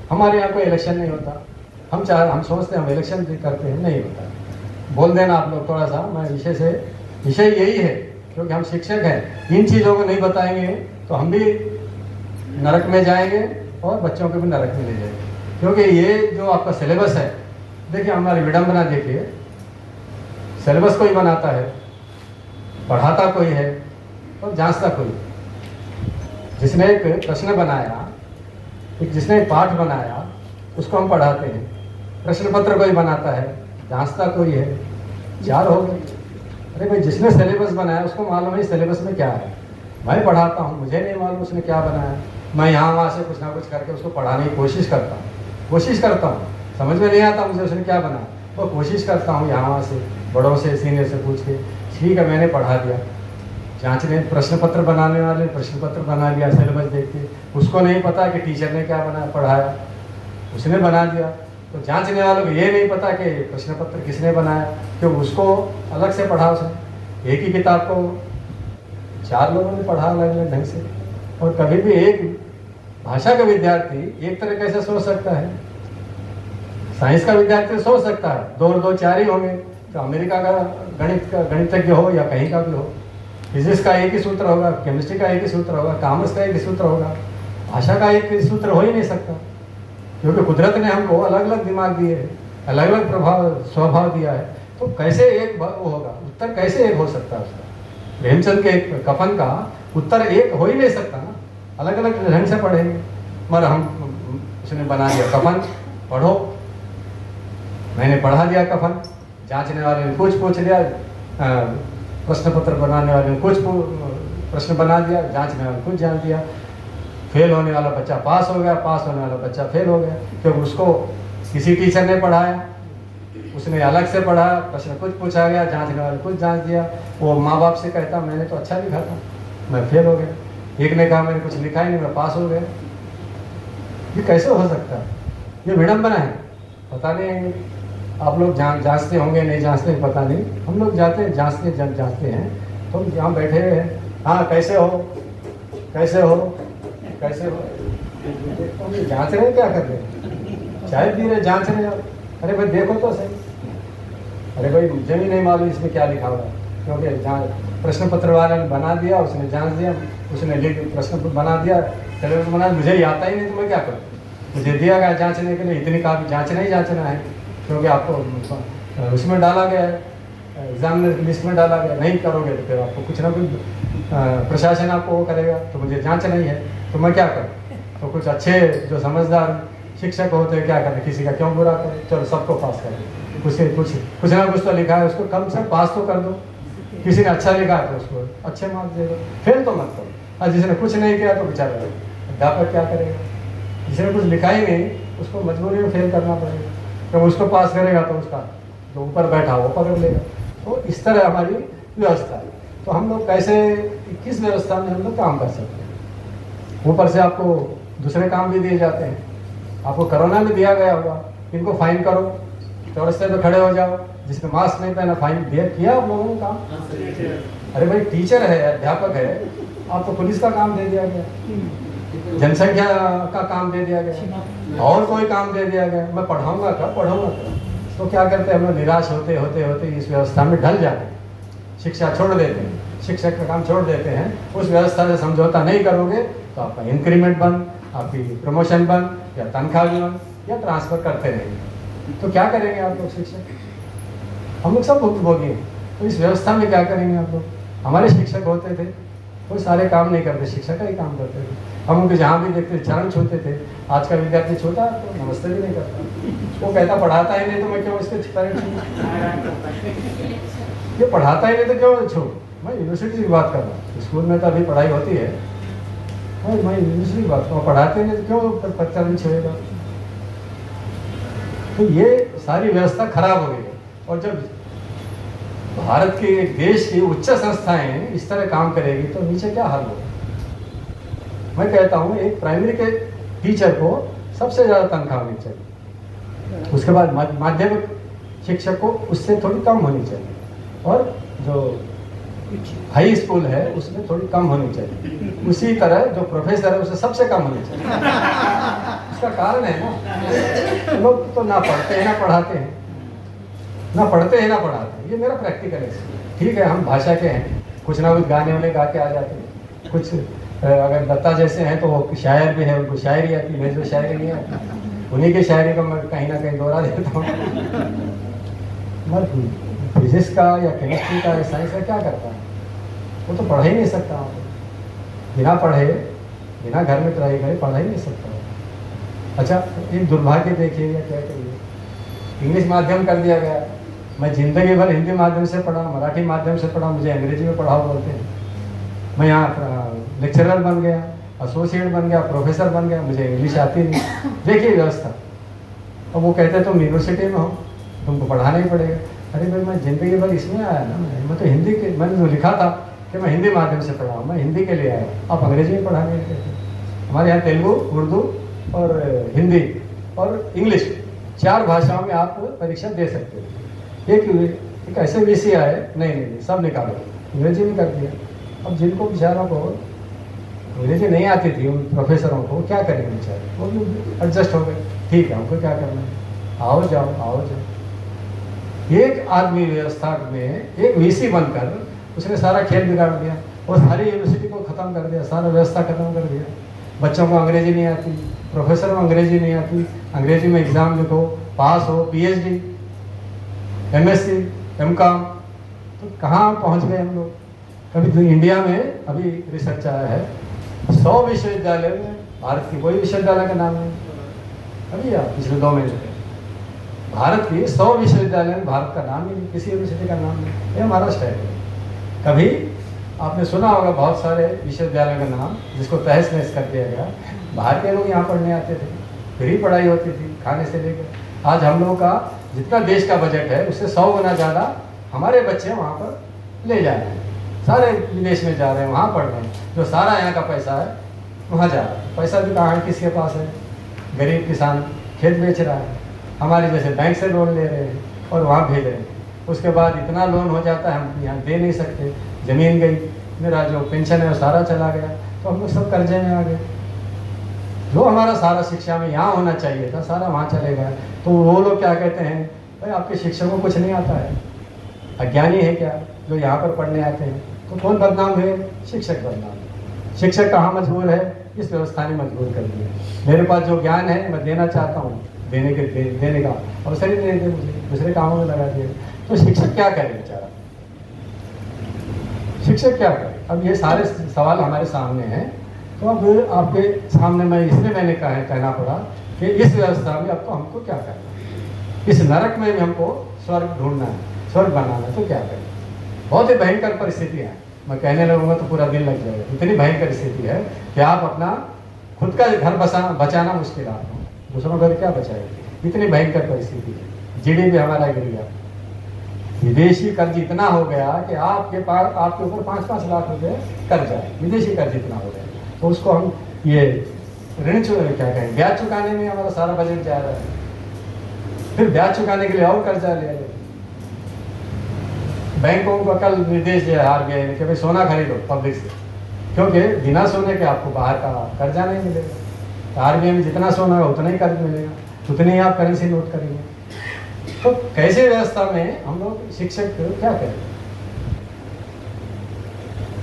हमारे यहाँ कोई इलेक्शन नहीं होता। हम सोचते हैं हम इलेक्शन करते हैं, नहीं होता। बोल देना आप लोग थोड़ा सा, मैं विषय यही है क्योंकि हम शिक्षक हैं। इन चीज़ों को नहीं बताएंगे तो हम भी नरक में जाएंगे और बच्चों को भी नरक में ले जाएंगे। क्योंकि ये जो आपका सिलेबस है, देखिए हमारी विडंबना देखिए, सिलेबस कोई बनाता है, पढ़ाता कोई है और जांचता कोई। जिसने एक प्रश्न बनाया, जिसने एक पाठ बनाया, उसको हम पढ़ाते हैं। प्रश्न पत्र कोई बनाता है, जांचता कोई है, 4 हो गए। अरे भाई, जिसने सिलेबस बनाया उसको मालूम है सिलेबस में क्या है। मैं पढ़ाता हूँ, मुझे नहीं मालूम उसने क्या बनाया। मैं यहाँ वहाँ से कुछ ना कुछ करके उसको पढ़ाने की कोशिश करता हूँ। समझ में नहीं आता मुझे उसने क्या बनाया, वो कोशिश करता हूँ यहाँ वहाँ से, बड़ों से, सीनियर से पूछ के, ठीक है मैंने पढ़ा दिया। जांचने प्रश्न पत्र बनाने वाले प्रश्न पत्र बना लिया सिलेबस देख के, उसको नहीं पता कि टीचर ने क्या पढ़ाया, उसने बना दिया। तो जांचने वालों को ये नहीं पता कि प्रश्न पत्र किसने बनाया, कि उसको अलग से पढ़ा उसने। एक ही किताब को 4 लोगों ने पढ़ा अलग अलग ढंग से। और कभी भी एक भाषा का विद्यार्थी एक तरह कैसे सोच सकता है? साइंस का विद्यार्थी सोच सकता है 2 और 2 4 ही होंगे। तो अमेरिका का गणितज्ञ हो या कहीं का भी हो, फिजिक्स का एक ही सूत्र होगा, केमिस्ट्री का एक ही सूत्र होगा, कॉमर्स का एक ही सूत्र होगा। भाषा का एक ही सूत्र हो ही नहीं सकता, क्योंकि कुदरत ने हमको अलग अलग दिमाग दिए है, अलग अलग स्वभाव दिया है। तो कैसे एक वो होगा, उत्तर कैसे एक हो सकता है उसका? प्रेमचंद के एक कफन का उत्तर एक हो ही नहीं सकता ना, अलग अलग ढंग से पढ़ेंगे। मगर हम उसने बना दिया कफन, पढ़ो। मैंने पढ़ा दिया कफन, जांचने वाले ने कुछ पूछ लिया, प्रश्न पत्र बनाने वाले ने कुछ प्रश्न बना दिया, जांचने वाले कुछ जान दिया। फेल होने वाला बच्चा पास हो गया, पास होने वाला बच्चा फेल हो गया, क्योंकि उसको किसी टीचर ने पढ़ाया, उसने अलग से पढ़ा, प्रश्न कुछ पूछा गया, जांचने वाले कुछ जांच दिया। वो माँ बाप से कहता मैंने तो अच्छा लिखा था, मैं फेल हो गया। एक ने कहा मैंने कुछ लिखा ही नहीं, मैं पास हो गया। ये कैसे हो सकता है? ये विडंबना है। पता नहीं आप लोग जांचते होंगे, नहीं जांचते पता नहीं। हम लोग जाते हैं, जांचते जब जांचते हैं तो यहाँ बैठे हुए हैं, हाँ कैसे हो कैसे हो कैसे हो, तो जांच रहे हैं, क्या कर रहे हैं? चाय पी रहे, जांच रहे हैं। अरे भाई देखो तो सही। अरे भाई मुझे भी नहीं मालूम इसमें क्या लिखा हुआ है, क्योंकि प्रश्न पत्र वाले ने बना दिया, उसने जांच दिया, उसने लिख प्रश्न बना दिया, सिलेबस बना, मुझे ही आता ही नहीं तो मैं क्या करूँ? मुझे दिया गया जांचने के लिए, इतनी काफ़ी जांचना ही जांचना है, क्योंकि आपको उसमें डाला गया है, एग्जाम लिस्ट में डाला गया। नहीं करोगे तो फिर आपको कुछ ना कुछ प्रशासन आपको वो करेगा, तो मुझे जांचना ही है, तो मैं क्या करूँ? तो कुछ अच्छे जो समझदार शिक्षक होते हैं क्या करें, किसी का क्यों बुरा करें, चलो सबको पास करें, कुछ ना कुछ तो लिखा है, उसको कम से पास तो कर दो। किसी ने अच्छा लिखा है तो उसको अच्छे मार्क्स दे दो, फेल तो मत करो। और जिसने कुछ नहीं किया तो बेचारा अध्यापक क्या करेगा? जिसने कुछ लिखा ही नहीं उसको मजबूरी में फेल करना पड़ेगा, जब उसको पास करेगा तो उसका जो ऊपर बैठा वो पकड़ लेगा। तो इस तरह हमारी व्यवस्था है। तो हम लोग कैसे किस व्यवस्था में हम लोग काम कर सकते हैं? ऊपर से आपको दूसरे काम भी दिए जाते हैं। आपको कोरोना में दिया गया होगा, इनको फाइन करो, चौरस्ते पे खड़े हो जाओ, जिसने मास्क नहीं पहना फाइन दिया, किया आप लोगों ने काम? अरे भाई टीचर है, अध्यापक है, आपको पुलिस का काम दे दिया गया, जनसंख्या का काम दे दिया गया, और कोई काम दे दिया गया। मैं पढ़ाऊंगा कब, पढ़ाऊंगा कब? तो क्या करते हैं हम लोग? निराश होते होते होते इस व्यवस्था में ढल जाते हैं, शिक्षा छोड़ देते हैं, शिक्षक का काम छोड़ देते हैं। उस व्यवस्था से समझौता नहीं करोगे तो आपका इंक्रीमेंट बंद, आपकी प्रमोशन बंद, या तनख्वाह भी बंद, या ट्रांसफर करते रहेंगे। तो क्या करेंगे आप लोग शिक्षक? हम लोग सब भुक्तभोगी हैं। तो इस व्यवस्था में क्या करेंगे आप लोग? हमारे शिक्षक होते थे, वो सारे काम नहीं करते, शिक्षक का ही काम करते थे। हम उनको जहाँ भी देखते चरण छूते थे। आज का विद्यार्थी छूता तो नमस्ते भी नहीं करता, वो कहता पढ़ाता ही नहीं तो मैं क्यों इसके पैर छू? ये पढ़ाता ही नहीं तो क्यों छू? मैं यूनिवर्सिटी की बात कर रहा हूँ, स्कूल में तो अभी पढ़ाई होती है, मैं यूनिवर्सिटी की बात कर रहा हूँ, पढ़ाते नहीं तो क्यों चरण छुएगा? तो ये सारी व्यवस्था खराब हो गई है। और जब भारत के देश की उच्च संस्थाएं इस तरह काम करेगी तो नीचे क्या हाल होगा? मैं कहता हूँ एक प्राइमरी के टीचर को सबसे ज़्यादा तनख्वाह होनी चाहिए, उसके बाद माध्यमिक शिक्षक को उससे थोड़ी कम होनी चाहिए, और जो हाई स्कूल है उसमें थोड़ी कम होनी चाहिए। उसी तरह जो प्रोफेसर है उससे सबसे कम होनी चाहिए। उसका कारण है ना, लोग तो ना पढ़ते हैं ना पढ़ाते हैं, ना पढ़ते हैं ना पढ़ाते हैं। ये मेरा प्रैक्टिकल है। ठीक है, हम भाषा के हैं, कुछ ना कुछ गाने वाने गा के आ जाते हैं, कुछ अगर दत्ता जैसे हैं तो वो शायर भी है, उनको शायरी आती है, मेरी तो शायरी नहीं आती, उन्हीं की शायरी को मैं कहीं ना कहीं दोहरा देता हूँ। फिजिक्स का या केमिस्ट्री का या साइंस का क्या करता है? वो तो पढ़ ही नहीं सकता। बिना पढ़े, बिना घर में ट्राई करे पढ़ ही नहीं सकता। अच्छा, एक दुर्भाग्य देखिए, या क्या करिए, इंग्लिश माध्यम कर दिया गया। मैं जिंदगी भर हिंदी माध्यम से पढ़ा, मराठी माध्यम से पढ़ा, मुझे अंग्रेजी में पढ़ाओ बोलते हैं। मैं यहाँ लेक्चरर बन गया, एसोसिएट बन गया, प्रोफेसर बन गया, मुझे इंग्लिश आती नहीं। देखिए व्यवस्था। और वो कहते तुम यूनिवर्सिटी में हो, तुमको पढ़ाना ही पड़ेगा। अरे भाई, मैं जिंदगी भर इसमें आया ना, मैं तो हिंदी के, मैंने जो लिखा था कि मैं हिंदी माध्यम से पढ़ा हूँ, मैं हिंदी के लिए आया, आप अंग्रेजी में पढ़ाने के कहते। हमारे यहाँ तेलुगु, उर्दू और हिंदी और इंग्लिश 4 भाषाओं में आप परीक्षा दे सकते हो। एक ऐसे विषय है, नहीं सब निकालो, अंग्रेजी में कर दिया। अब जिनको बेचारों को अंग्रेजी नहीं आती थी, उन प्रोफेसरों को क्या करेंगे बेचारे, वो भी एडजस्ट हो गए। ठीक है, हमको क्या करना है, आओ जाओ। एक आदमी व्यवस्था में एक वीसी बनकर उसने सारा खेल बिगाड़ दिया, और सारी यूनिवर्सिटी को खत्म कर दिया, सारा व्यवस्था खत्म कर दिया। बच्चों को अंग्रेजी नहीं आती, प्रोफेसर को अंग्रेजी नहीं आती, अंग्रेजी में एग्जाम लिखो, पास हो, पीएचडी, एमएससी, एमकॉम, तो कहाँ पहुँच गए हम लोग। कभी तो इंडिया में अभी रिसर्च आया है, 100 विश्वविद्यालय में भारत की कोई विश्वविद्यालय का नाम नहीं। अभी पिछले 2 महीने भारत की 100 विश्वविद्यालय में भारत का नाम ही नहीं, किसी यूनिवर्सिटी का नाम नहीं। ये महाराष्ट्र है। कभी आपने सुना होगा बहुत सारे विश्वविद्यालयों का नाम जिसको तहस नहस कर दिया गया। बाहर के लोग यहाँ पढ़ने आते थे, फ्री पढ़ाई होती थी खाने से लेकर। आज हम लोगों का जितना देश का बजट है उससे 100 गुना ज़्यादा हमारे बच्चे वहाँ पर ले जा रहे हैं, सारे विदेश में जा रहे हैं, वहाँ पढ़ रहे हैं। जो सारा यहाँ का पैसा है वहाँ जा रहा है। पैसा भी कहाँ है, किसके पास है? गरीब किसान खेत बेच रहा है, हमारे जैसे बैंक से लोन ले रहे हैं और वहाँ भेज रहे हैं। उसके बाद इतना लोन हो जाता है हम यहाँ दे नहीं सकते, ज़मीन गई, मेरा जो पेंशन है वो सारा चला गया, तो हम लोग सब कर्जे में आ गए। जो हमारा सारा शिक्षा में यहाँ होना चाहिए था सारा वहाँ चले गया। तो वो लोग क्या कहते हैं, भाई आपके शिक्षक को कुछ नहीं आता है, अज्ञानी है क्या जो यहाँ पर पढ़ने आते हैं? तो कौन बदनाम हुए? शिक्षक बदनाम हुए। शिक्षक कहाँ मजबूर है? इस व्यवस्था ने मजबूर कर दिया। मेरे पास जो ज्ञान है मैं देना चाहता हूँ, देने का अवसर ही नहीं देते मुझे, दूसरे कामों में लगा दिए। तो शिक्षक क्या करे बेचारा? शिक्षक क्या करे? अब ये सारे सवाल हमारे सामने हैं। तो अब आपके सामने मैं इसलिए मैंने कहना पड़ा कि इस व्यवस्था में अब तो हमको क्या करना है? इस नरक में भी हमको स्वर्ग ढूंढना है, स्वर्ग बनाना है, तो क्या करें? बहुत ही भयंकर परिस्थितियाँ हैं। मैं कहने लगूंगा तो पूरा दिन लग जाएगा। इतनी भयंकर स्थिति है कि आप अपना खुद का घर बचाना मुश्किल है, दूसरों का क्या बचाएंगे? इतनी भयंकर परिस्थिति है। जीडीपी हमारा गिर गया, विदेशी कर्ज इतना हो गया कि आपके ऊपर 5-5 लाख रुपए कर्ज है, विदेशी कर्ज इतना हो गया। तो उसको हम ये ऋण क्या कहें, ब्याज चुकाने में हमारा सारा बजट जा रहा है। फिर ब्याज चुकाने के लिए और कर्जा ले रहे। बैंकों को कल निर्देश दिया RBI ने कि भाई सोना खरीदो पब्लिक से, क्योंकि बिना सोने के आपको बाहर का कर्जा नहीं मिलेगा। तो RBI में जितना सोना है उतना ही कर्ज मिलेगा, उतने ही आप करेंसी नोट करेंगे। तो कैसे व्यवस्था में हम लोग शिक्षक क्या करें?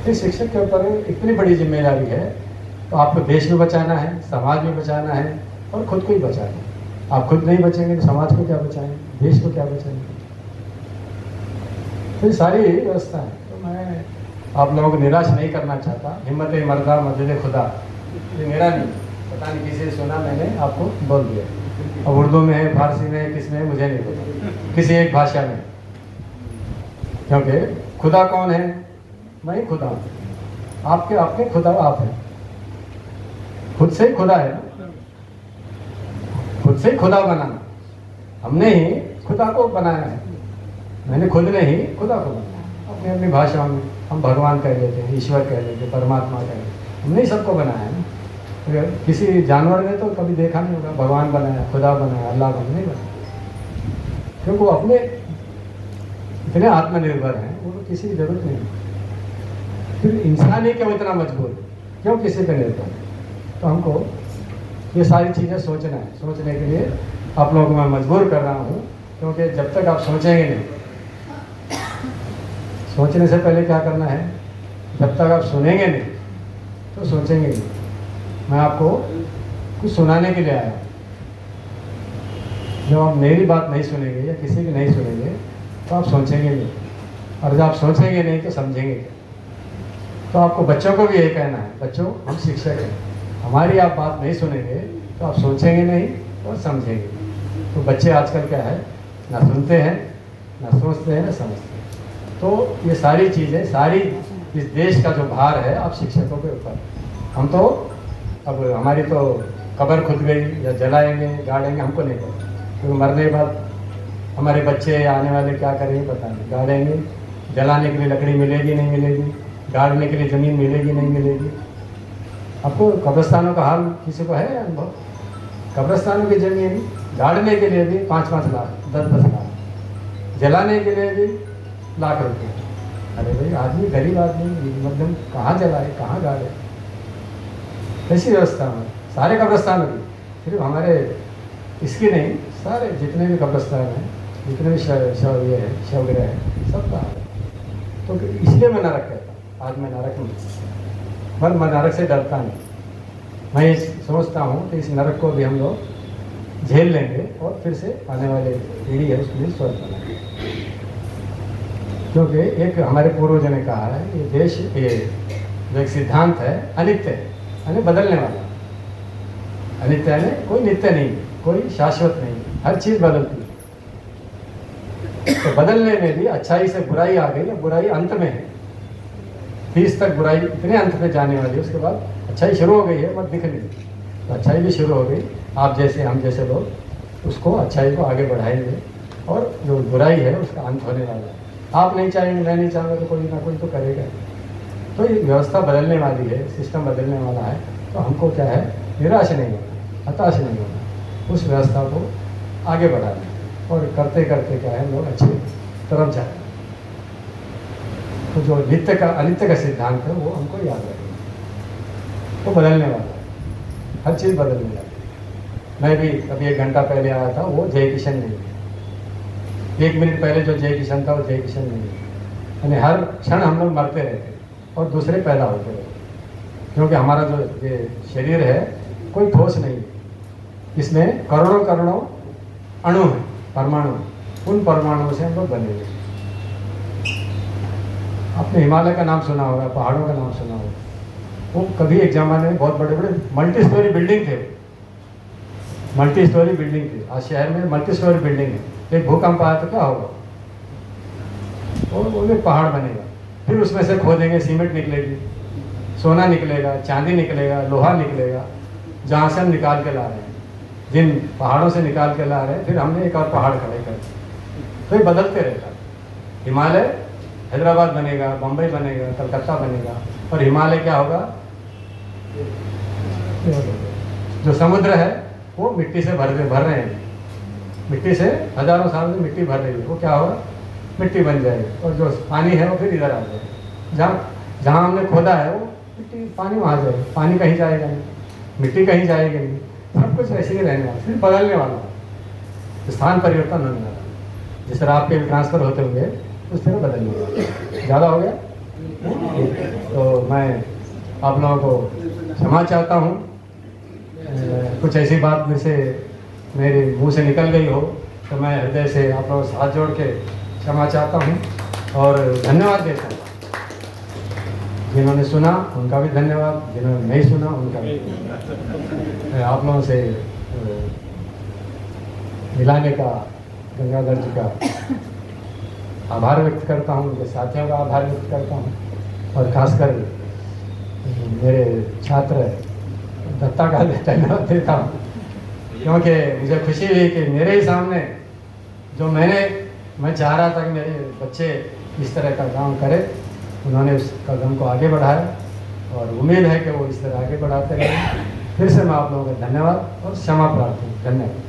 तो शिक्षक के ऊपर इतनी बड़ी जिम्मेदारी है। तो आपको देश में बचाना है, समाज में बचाना है और खुद को ही बचाना है। आप खुद नहीं बचेंगे तो समाज को क्या बचाएंगे, देश को क्या बचाएंगे? तो ये सारी व्यवस्था है। तो मैं आप लोगों को निराश नहीं करना चाहता। हिम्मत मर्दा मदद खुदा, ये मेरा नहीं, पता नहीं किसी से सुना, मैंने आपको बोल दिया। अब उर्दू में है, फारसी में है, किस में है मुझे नहीं पता, किसी एक भाषा में। क्योंकि खुदा कौन है? मैं ही खुदा हूँ। आपके खुदा आप हैं, खुद से ही खुदा है ना, खुद से ही खुदा बनाना। हमने ही खुदा को बनाया है, मैंने खुद ने ही खुदा को बनाया। अपनी अपनी भाषा में हम भगवान कह लेते हैं, ईश्वर कह लेते हैं, परमात्मा कह लेते हैं। हमने ही सबको बनाया है ना। किसी जानवर ने तो कभी देखा नहीं होगा भगवान बनाया, खुदा बनाया, अल्लाह को नहीं बनाया, क्योंकि वो अपने इतने आत्मनिर्भर हैं, वो किसी की जरूरत नहीं। फिर इंसान ही क्यों इतना मजबूर है, क्यों किसी पे निर्भर है? तो हमको ये सारी चीज़ें सोचना है। सोचने के लिए आप लोगों को मैं मजबूर कर रहा हूँ, क्योंकि जब तक आप सोचेंगे नहीं, सोचने से पहले क्या करना है, जब तक आप सुनेंगे नहीं तो सोचेंगे नहीं। मैं आपको कुछ सुनाने के लिए आया। जब आप मेरी बात नहीं सुनेंगे या किसी की नहीं सुनेंगे तो आप सोचेंगे नहीं, और जब आप सोचेंगे नहीं तो समझेंगे क्या? तो आपको बच्चों को भी यही कहना है, बच्चों हम शिक्षक हैं, हमारी आप बात नहीं सुनेंगे तो आप सोचेंगे नहीं और समझेंगे। तो बच्चे आजकल क्या है, ना सुनते हैं, ना सोचते हैं, ना समझते हैं। तो ये सारी चीज़ें, सारी इस देश का जो भार है आप शिक्षकों के ऊपर। हम तो अब हमारी तो कब्र खुद गई या जलाएंगे गाड़ेंगे हमको नहीं पता, क्योंकि मरने के बाद हमारे बच्चे आने वाले क्या करेंगे पता नहीं। गाड़ेंगे, जलाने के लिए लकड़ी मिलेगी नहीं मिलेगी, गाड़ने के लिए ज़मीन मिलेगी नहीं मिलेगी। आपको कब्रिस्तानों का हाल किसी को है अनुभव? कब्रिस्तानों की ज़मीन गाड़ने के लिए भी 5-5 लाख, 10-10 लाख, जलाने के लिए भी लाख रुपये। अरे भाई आदमी, गरीब आदमी, मतलब कहाँ जलाए, कहाँ गाड़े? ऐसी व्यवस्था में सारे कब्रिस्तानों की, सिर्फ हमारे इसकी नहीं, सारे जितने भी कब्रिस्तान हैं, जितने भी शवगृह हैं, सब का। तो इसलिए मैं नरक कहता, आज मैं नरक नहीं, पर मैं नरक से डरता नहीं। मैं ये सोचता हूँ कि इस नरक को भी हम लोग झेल लेंगे और फिर से आने वाले पीढ़ी है उसके लिए स्वर्ग बनाएंगे। क्योंकि एक हमारे पूर्वजों ने कहा है, ये देश, ये जो एक सिद्धांत है अनित्य है, यानी बदलने वाला। अनित्य यानी कोई नित्य नहीं, कोई शाश्वत नहीं, हर चीज़ बदलती है। तो बदलने में भी अच्छाई से बुराई आ गई, बुराई अंत में है, 30 तक बुराई इतने अंत में जाने वाली है, उसके बाद अच्छाई शुरू हो गई है पर दिख नहीं। तो अच्छाई भी शुरू हो गई, आप जैसे हम जैसे लोग उसको, अच्छाई को आगे बढ़ाएंगे और जो बुराई है उसका अंत होने वाला है। आप नहीं चाहेंगे, मैं नहीं चाहूँगा, तो कोई ना कोई तो करेगा। तो ये व्यवस्था बदलने वाली है, सिस्टम बदलने वाला है। तो हमको क्या है, निराश नहीं होना, हताश नहीं होना, उस व्यवस्था को आगे बढ़ाना और करते करते क्या है हम लोग अच्छी तरफ जाए। तो जो नित्य का अनित्य का सिद्धांत है वो हमको याद रखेगा, वो बदलने वाला है, हर चीज़ बदलने वाली है। मैं भी अभी 1 घंटा पहले आया था, वो जय किशन नहीं है। 1 मिनट पहले जो जय किशन था वो जय किशन नहीं है। यानी हर क्षण हम लोग मरते रहते हैं। और दूसरे पैदा होते रहे, क्योंकि हमारा जो ये शरीर है कोई ठोस नहीं है, इसमें करोड़ों करोड़ों अणु हैं, परमाणु, उन परमाणुओं से हम लोग बने हुए। आपने हिमालय का नाम सुना होगा, पहाड़ों का नाम सुना होगा, वो कभी एक जमाने में बहुत बड़े बड़े मल्टी स्टोरी बिल्डिंग थे, मल्टी स्टोरी बिल्डिंग थी। आज शहर में मल्टी स्टोरी बिल्डिंग है, एक भूकंप आया तो क्या होगा, और वो भी पहाड़ बनेगा, फिर उसमें से खोदेंगे, सीमेंट निकलेगी, सोना निकलेगा, चांदी निकलेगा, लोहा निकलेगा, जहाँ से हम निकाल के ला रहे हैं, जिन पहाड़ों से निकाल के ला रहे हैं, फिर हमने एक और पहाड़ खड़े कर दिए, तो ये बदलते रहता। हिमालय हैदराबाद बनेगा, बम्बई बनेगा, कलकत्ता बनेगा, और हिमालय क्या होगा, जो समुद्र है वो मिट्टी से भर रहे हैं, मिट्टी से हजारों साल में मिट्टी भर रही है, वो क्या होगा, मिट्टी बन जाएगी, और जो पानी है वो फिर इधर आ जाएगा, जहाँ हमने खोदा है वो मिट्टी, पानी वहाँ जाएगा, पानी कहीं जाएगा नहीं, मिट्टी कहीं जाएगी नहीं, सब कुछ ऐसे ही रहने वाला, फिर बदलने वाला, स्थान परिवर्तन होने वाला, जिस तरह आपके ट्रांसफर होते होंगे उस तरह बदलने वाला। ज़्यादा हो गया तो मैं आप लोगों को क्षमा चाहता हूँ, कुछ ऐसी बात जैसे मेरे मुंह से निकल गई हो तो मैं हृदय से आप लोगों से हाथ जोड़ के क्षमा चाहता हूँ और धन्यवाद देता हूँ। जिन्होंने सुना उनका भी धन्यवाद, जिन्होंने नहीं सुना उनका भी। आप लोगों से मिलाने का, गंगाधर जी का आभार व्यक्त करता हूँ, उनके साथियों का आभार व्यक्त करता हूँ, और खासकर मेरे छात्र दत्ता का धन्यवाद देता हूँ, क्योंकि मुझे खुशी हुई कि मेरे ही सामने जो मैं चाह रहा था कि मेरे बच्चे इस तरह का काम करें, उन्होंने उस कदम को आगे बढ़ाया, और उम्मीद है कि वो इस तरह आगे बढ़ाते रहें। फिर से मैं आप लोगों का धन्यवाद और क्षमा प्रार्थना हूँ। धन्यवाद।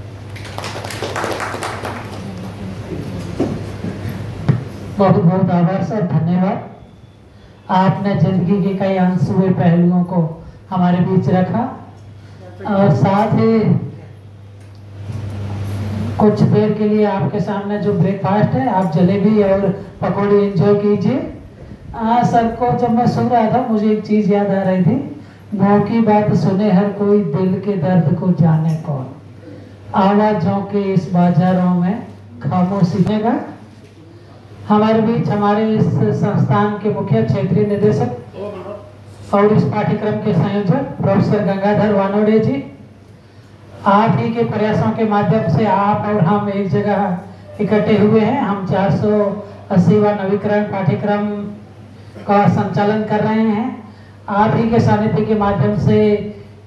बहुत बहुत आभार सर, धन्यवाद। आपने जिंदगी के कई अनछुए पहलुओं को हमारे बीच रखा, और साथ ही कुछ देर के लिए आपके सामने जो ब्रेकफास्ट है, आप जलेबी और पकौड़ी एंजॉय कीजिए। सर को जब मैं सुन रहा था मुझे एक चीज याद आ रही थी, मुँह की बात सुने हर कोई, दिल के दर्द को जाने कौन, आवाजों के इस बाजारों में खामोशी देगा। हमारे बीच हमारे इस संस्थान के मुख्य क्षेत्रीय निदेशक और इस पाठ्यक्रम के संयोजक प्रोफेसर गंगाधर वानोडे जी, आप ही के प्रयासों के माध्यम से आप और हम एक जगह इकट्ठे हुए हैं। हम 480वां नवीकरण पाठ्यक्रम का संचालन कर रहे हैं। आप ही के सानिध्य के माध्यम से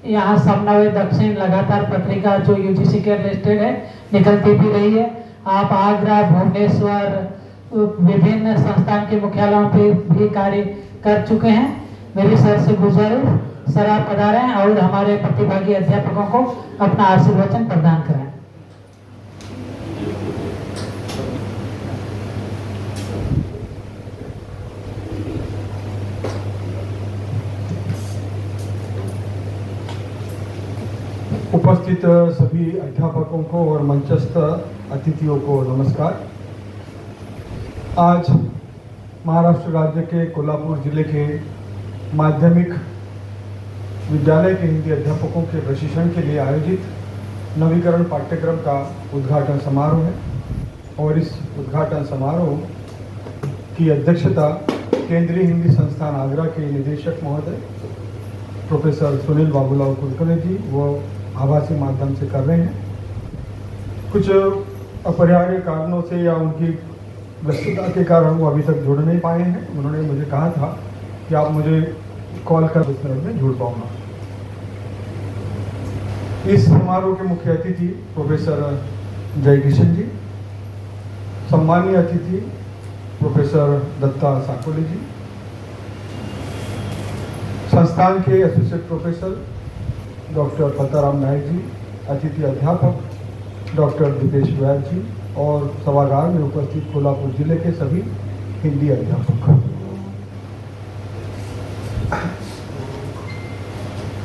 यहाँ समन्वय दक्षिण लगातार पत्रिका जो यूजीसी के लिस्टेड है निकलती भी रही है। आप आगरा, भुवनेश्वर, विभिन्न संस्थान के मुख्यालयों पे भी कार्य कर चुके हैं। मेरी सर से गुजारिश, सर आप पधारें और हमारे प्रतिभागी अध्यापकों को अपना आशीर्वचन प्रदान करें। उपस्थित सभी अध्यापकों को और मंचस्थ अतिथियों को नमस्कार। आज महाराष्ट्र राज्य के कोल्हापुर जिले के माध्यमिक विद्यालय के हिंदी अध्यापकों के प्रशिक्षण के लिए आयोजित नवीकरण पाठ्यक्रम का उद्घाटन समारोह है, और इस उद्घाटन समारोह की अध्यक्षता केंद्रीय हिंदी संस्थान आगरा के निदेशक महोदय प्रोफेसर सुनील बाबूलाल कुलकर्णी जी वो आभासी माध्यम से कर रहे हैं। कुछ अपरिहार्य कारणों से या उनकी व्यस्तता के कारण वो अभी तक जुड़ नहीं पाए हैं। उन्होंने मुझे कहा था कि आप मुझे कॉल कर 10 मिनट में जुड़ पाऊंगा। इस समारोह के मुख्य अतिथि प्रोफेसर जयकिशन जी, सम्मानीय अतिथि प्रोफेसर दत्ता साकोले जी, संस्थान के एसोसिएट प्रोफेसर डॉक्टर पताराम नायक जी, अतिथि अध्यापक डॉक्टर दीपेश वैद जी, और सभागार में उपस्थित कोल्हापुर जिले के सभी हिंदी अध्यापक।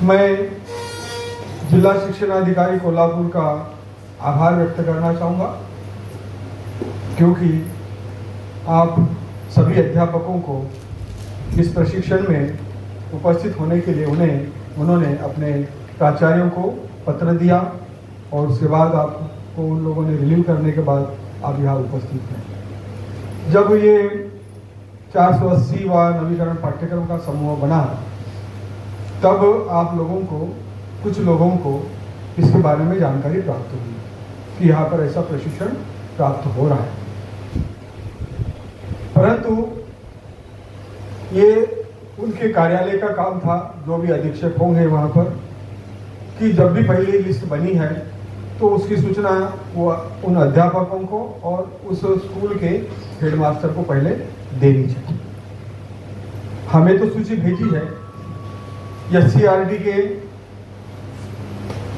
मैं जिला शिक्षण अधिकारी कोल्हापुर का आभार व्यक्त करना चाहूँगा, क्योंकि आप सभी अध्यापकों को इस प्रशिक्षण में उपस्थित होने के लिए उन्होंने अपने प्राचार्यों को पत्र दिया और उसके बाद आपको उन लोगों ने रिलीव करने के बाद आप यहाँ उपस्थित हैं। जब ये 480वां नवीकरण पाठ्यक्रम का समूह बना तब आप लोगों को, कुछ लोगों को इसके बारे में जानकारी प्राप्त हुई कि यहाँ पर ऐसा प्रशिक्षण प्राप्त हो रहा है। परंतु ये उनके कार्यालय का काम था, जो भी अधीक्षक होंगे वहाँ पर, कि जब भी पहले लिस्ट बनी है तो उसकी सूचना वो उन अध्यापकों को और उस स्कूल के हेडमास्टर को पहले देनी चाहिए। हमें तो सूची भेजी है, SCRD के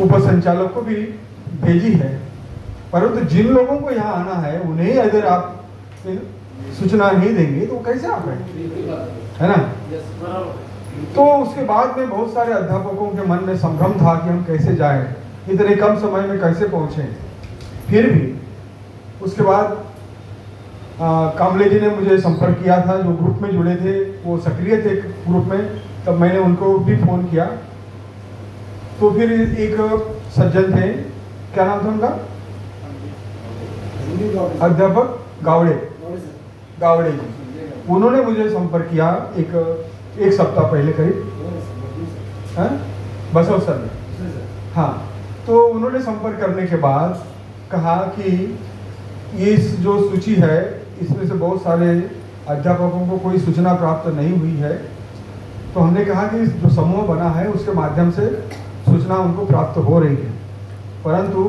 उपसंचालक को भी भेजी है, परंतु जिन लोगों को यहाँ आना है उन्हें अगर आप सूचना नहीं देंगे तो कैसे आ पाएंगे, है ना। तो उसके बाद में बहुत सारे अध्यापकों के मन में संभ्रम था कि हम कैसे जाएं, इतने कम समय में कैसे पहुंचे। फिर भी उसके बाद कामले जी ने मुझे संपर्क किया था, जो ग्रुप में जुड़े थे, वो सक्रिय थे ग्रुप में, तब मैंने उनको भी फोन किया। तो फिर एक सज्जन थे, क्या नाम था उनका, अध्यापक गावड़े जी, उन्होंने मुझे संपर्क किया एक सप्ताह पहले करीब, बसव सर ने, हाँ। तो उन्होंने संपर्क करने के बाद कहा कि ये जो सूची है इसमें से बहुत सारे अध्यापकों को कोई सूचना प्राप्त नहीं हुई है। तो हमने कहा कि जो समूह बना है उसके माध्यम से सूचना उनको प्राप्त हो रही है, परंतु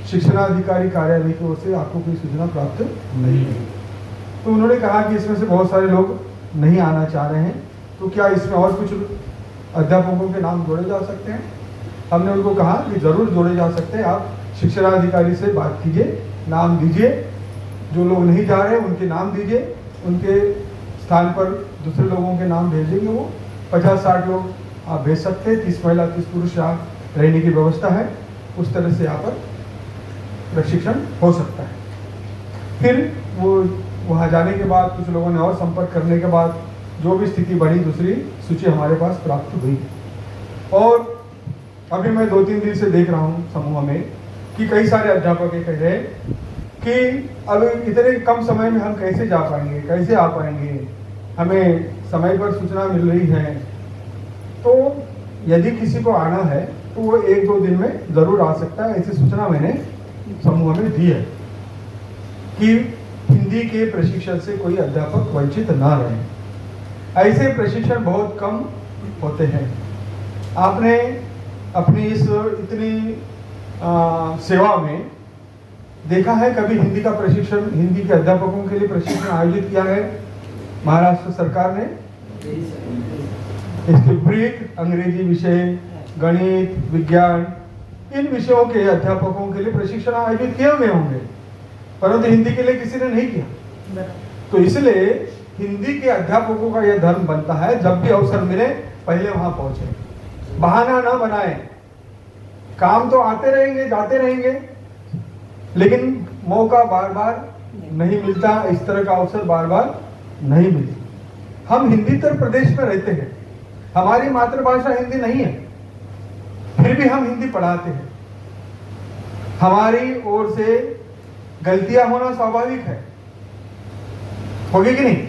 शिक्षणाधिकारी कार्यालय की ओर से आपको कोई सूचना प्राप्त नहीं है। तो उन्होंने कहा कि इसमें से बहुत सारे लोग नहीं आना चाह रहे हैं, तो क्या इसमें और कुछ अध्यापकों के नाम जोड़े जा सकते हैं। हमने उनको कहा कि जरूर जोड़े जा सकते हैं, आप शिक्षणाधिकारी से बात कीजिए, नाम दीजिए, जो लोग नहीं जा रहे उनके नाम दीजिए, उनके स्थान पर दूसरे लोगों के नाम भेज देंगे। वो 50-60 लोग आप भेज सकते हैं, 30 महिला 30 पुरुष यहाँ रहने की व्यवस्था है, उस तरह से यहाँ पर प्रशिक्षण हो सकता है। फिर वो वहाँ जाने के बाद कुछ लोगों ने और संपर्क करने के बाद जो भी स्थिति बढ़ी, दूसरी सूची हमारे पास प्राप्त हुई। और अभी मैं 2-3 दिन से देख रहा हूँ समूह में कि कई सारे अध्यापक ये कह रहे हैं कि अब इतने कम समय में हम कैसे जा पाएंगे, कैसे आ पाएंगे, हमें समय पर सूचना मिल रही है। तो यदि किसी को आना है तो वो 1-2 दिन में जरूर आ सकता है। ऐसी सूचना मैंने समूह में दी है कि हिंदी के प्रशिक्षण से कोई अध्यापक वंचित ना रहे। ऐसे प्रशिक्षण बहुत कम होते हैं। आपने अपनी इस इतनी सेवा में देखा है कभी हिंदी का प्रशिक्षण, हिंदी के अध्यापकों के लिए प्रशिक्षण आयोजित किया है महाराष्ट्र सरकार ने? इसके विपरीत अंग्रेजी विषय, गणित, विज्ञान, इन विषयों के अध्यापकों के लिए प्रशिक्षण आयोजित किए हुए होंगे, परंतु हिंदी के लिए किसी ने नहीं किया। तो इसलिए हिंदी के अध्यापकों का यह धर्म बनता है, जब भी अवसर मिले पहले वहां पहुंचे, बहाना ना बनाए। काम तो आते रहेंगे, जाते रहेंगे, लेकिन मौका बार बार नहीं मिलता, इस तरह का अवसर बार बार नहीं मिलता। हम हिंदीतर प्रदेश में रहते हैं, हमारी मातृभाषा हिंदी नहीं है, फिर भी हम हिंदी पढ़ाते हैं। हमारी ओर से गलतियां होना स्वाभाविक है, होगी कि नहीं?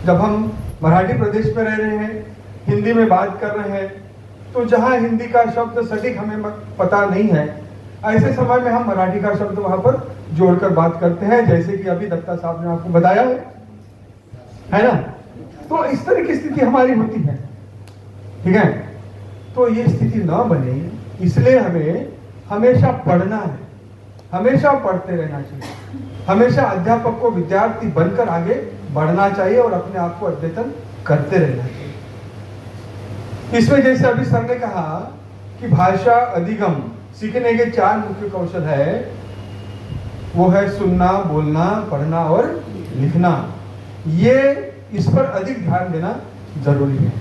जब हम मराठी प्रदेश में रह रहे हैं, हिंदी में बात कर रहे हैं, तो जहां हिंदी का शब्द सटीक हमें पता नहीं है, ऐसे समय में हम मराठी का शब्द वहां पर जोड़कर बात करते हैं, जैसे कि अभी दत्ता साहब ने आपको बताया है ना। तो इस तरह की स्थिति हमारी होती है, ठीक है। तो ये स्थिति ना बने, इसलिए हमें हमेशा पढ़ना है, हमेशा पढ़ते रहना चाहिए, हमेशा अध्यापक को विद्यार्थी बनकर आगे बढ़ना चाहिए और अपने आप को अद्यतन करते रहना चाहिए। इसमें जैसे अभी सर ने कहा कि भाषा अधिगम सीखने के 4 मुख्य कौशल है, वो है सुनना, बोलना, पढ़ना और लिखना। ये इस पर अधिक ध्यान देना जरूरी है।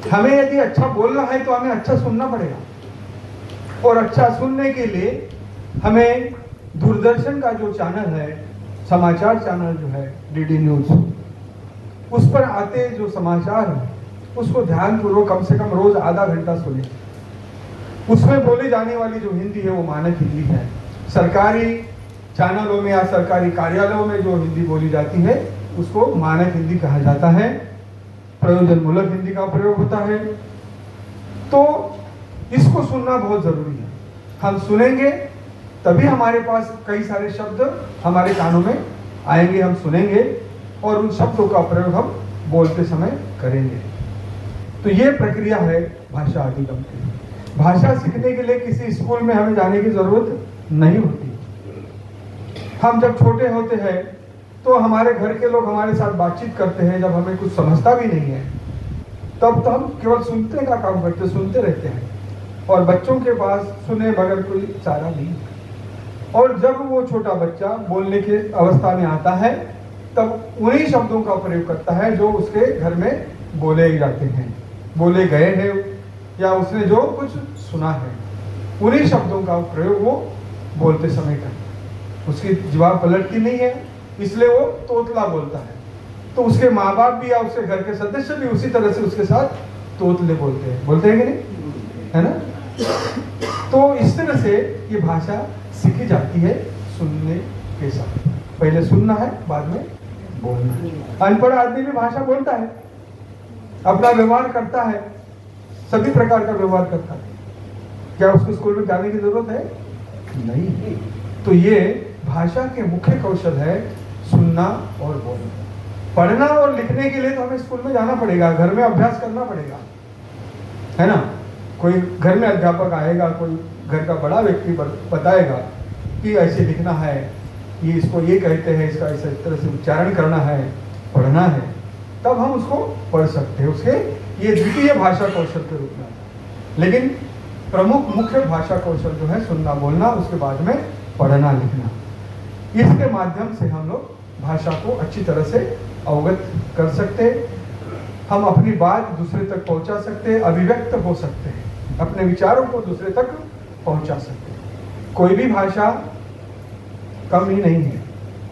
हमें यदि अच्छा बोलना है तो हमें अच्छा सुनना पड़ेगा, और अच्छा सुनने के लिए हमें दूरदर्शन का जो चैनल है, समाचार चैनल जो है DD न्यूज, उस पर आते जो समाचार हैं उसको ध्यानपूर्वक कम से कम रोज आधा घंटा सुने। उसमें बोली जाने वाली जो हिंदी है वो मानक हिंदी है। सरकारी चैनलों में या सरकारी कार्यालयों में जो हिंदी बोली जाती है उसको मानक हिंदी कहा जाता है। प्रयोजन मूलक हिंदी का प्रयोग होता है। तो इसको सुनना बहुत जरूरी है। हम सुनेंगे तभी हमारे पास कई सारे शब्द हमारे कानों में आएंगे, हम सुनेंगे और उन शब्दों का प्रयोग हम बोलते समय करेंगे। तो ये प्रक्रिया है भाषा अधिगम की। भाषा सीखने के लिए किसी स्कूल में हमें जाने की जरूरत नहीं होती। हम जब छोटे होते हैं तो हमारे घर के लोग हमारे साथ बातचीत करते हैं, जब हमें कुछ समझता भी नहीं है तब तो हम केवल सुनते का काम करते, सुनते रहते हैं और बच्चों के पास सुने बगैर कोई चारा नहीं है। और जब वो छोटा बच्चा बोलने की अवस्था में आता है तब उन्हीं शब्दों का प्रयोग करता है जो उसके घर में बोले जाते हैं, बोले गए हैं या उसने जो कुछ सुना है, उन्हीं शब्दों का प्रयोग वो बोलते समय करता है। उसकी जवाब पलटती नहीं है, इसलिए वो तोतला बोलता है। तो उसके माँ बाप भी या उसके घर के सदस्य भी उसी तरह से उसके साथ तोतले बोलते हैं कि नहीं, है ना। तो इस तरह से ये भाषा सीखी जाती है सुनने के साथ। पहले सुनना है, बाद में बोलना है। अनपढ़ आदमी भी भाषा बोलता है, अपना व्यवहार करता है, सभी प्रकार का व्यवहार करता है। क्या उसको स्कूल में जाने की जरूरत है? नहीं। तो ये भाषा के मुख्य कौशल है सुनना और बोलना। पढ़ना और लिखने के लिए तो हमें स्कूल में जाना पड़ेगा, घर में अभ्यास करना पड़ेगा, है ना। कोई घर में अध्यापक आएगा, कोई घर का बड़ा व्यक्ति बताएगा कि ऐसे लिखना है, ये इसको ये कहते हैं, इसका इस तरह से उच्चारण करना है, पढ़ना है, तब हम उसको पढ़ सकते हैं। उसके ये द्वितीय भाषा कौशल के रूप में। लेकिन प्रमुख मुख्य भाषा कौशल जो है सुनना बोलना, उसके बाद में पढ़ना लिखना। इसके माध्यम से हम लोग भाषा को अच्छी तरह से अवगत कर सकते हैं, हम अपनी बात दूसरे तक पहुंचा सकते हैं, अभिव्यक्त हो सकते हैं, अपने विचारों को दूसरे तक पहुंचा सकते हैं। कोई भी भाषा कम ही नहीं है,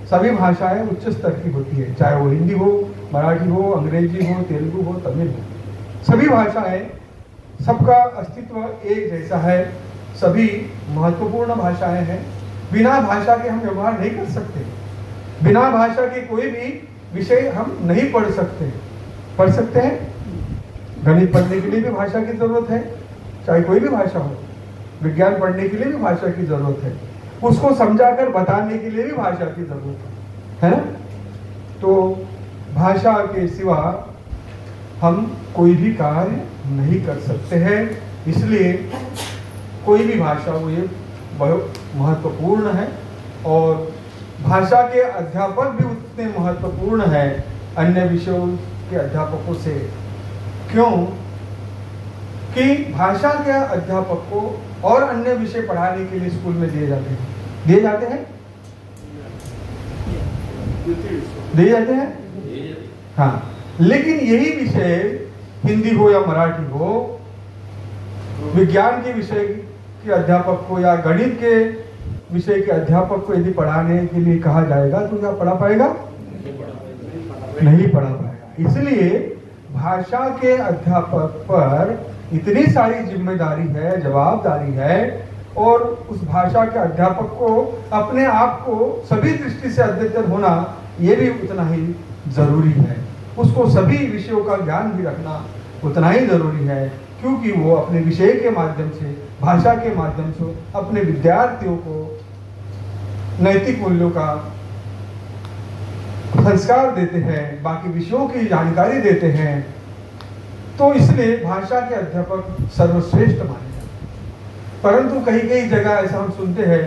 सभी भाषाएं उच्च स्तर की होती है, चाहे वो हिंदी हो, मराठी हो, अंग्रेजी हो, तेलुगु हो, तमिल हो। सभी भाषाएं, सबका अस्तित्व एक जैसा है, सभी महत्वपूर्ण भाषाएं हैं। बिना भाषा के हम व्यवहार नहीं कर सकते, बिना भाषा के कोई भी विषय हम नहीं पढ़ सकते। पढ़ सकते हैं, गणित पढ़ने के लिए भी भाषा की जरूरत है, चाहे कोई भी भाषा हो। विज्ञान पढ़ने के लिए भी भाषा की जरूरत है, उसको समझाकर बताने के लिए भी भाषा की जरूरत है ना। तो भाषा के सिवा हम कोई भी कार्य नहीं कर सकते हैं, इसलिए कोई भी भाषा हो ये बहुत महत्वपूर्ण है। और भाषा के अध्यापक भी उतने महत्वपूर्ण है अन्य विषयों के अध्यापकों से। क्यों कि भाषा के अध्यापक को और अन्य विषय पढ़ाने के लिए स्कूल में दिए जाते हैं, दिए जाते हैं हाँ। लेकिन यही विषय हिंदी हो या मराठी हो, विज्ञान के विषय के अध्यापक को या गणित के विषय के अध्यापक को यदि पढ़ाने के लिए कहा जाएगा तो क्या पढ़ा पाएगा? नहीं पढ़ा पाएगा। इसलिए भाषा के अध्यापक पर इतनी सारी जिम्मेदारी है, जवाबदारी है, और उस भाषा के अध्यापक को अपने आप को सभी दृष्टि से अद्यतन होना ये भी उतना ही जरूरी है। उसको सभी विषयों का ज्ञान भी रखना उतना ही जरूरी है, क्योंकि वो अपने विषय के माध्यम से, भाषा के माध्यम से अपने विद्यार्थियों को नैतिक मूल्यों का संस्कार देते हैं, बाकी विषयों की जानकारी देते हैं। तो इसलिए भाषा के अध्यापक सर्वश्रेष्ठ माने जाते हैं। परंतु कहीं कहीं जगह ऐसा हम सुनते हैं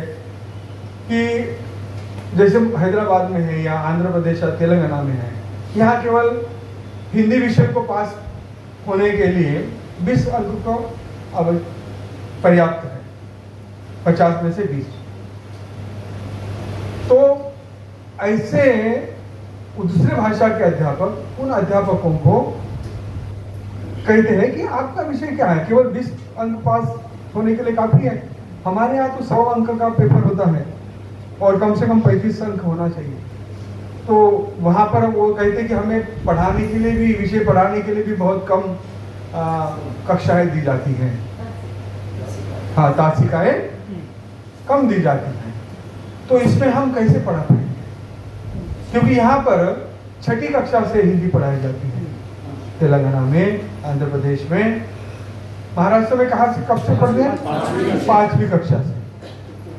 कि जैसे हैदराबाद में है या आंध्र प्रदेश या तेलंगाना में है, यहाँ केवल हिंदी विषय को पास होने के लिए 20 अंक को अब पर्याप्त है, 50 में से 20। तो ऐसे दूसरे भाषा के अध्यापक उन अध्यापकों को कहते हैं कि आपका विषय क्या है, केवल 20 अंक पास होने के लिए काफी है। हमारे यहाँ तो 100 अंक का पेपर होता है और कम से कम 35 अंक होना चाहिए। तो वहाँ पर वो कहते कि हमें पढ़ाने के लिए भी, विषय पढ़ाने के लिए भी बहुत कम कक्षाएं दी जाती हैं। हाँ, तासिकाएं कम दी जाती हैं। तो इसमें हम कैसे पढ़ा पाएंगे, क्योंकि यहाँ पर 6ठी कक्षा से हिंदी पढ़ाई जाती है। तेलंगाना में, आंध्र प्रदेश में, महाराष्ट्र में कहाँ से, कब से पढ़ते हैं? 5वीं कक्षा से।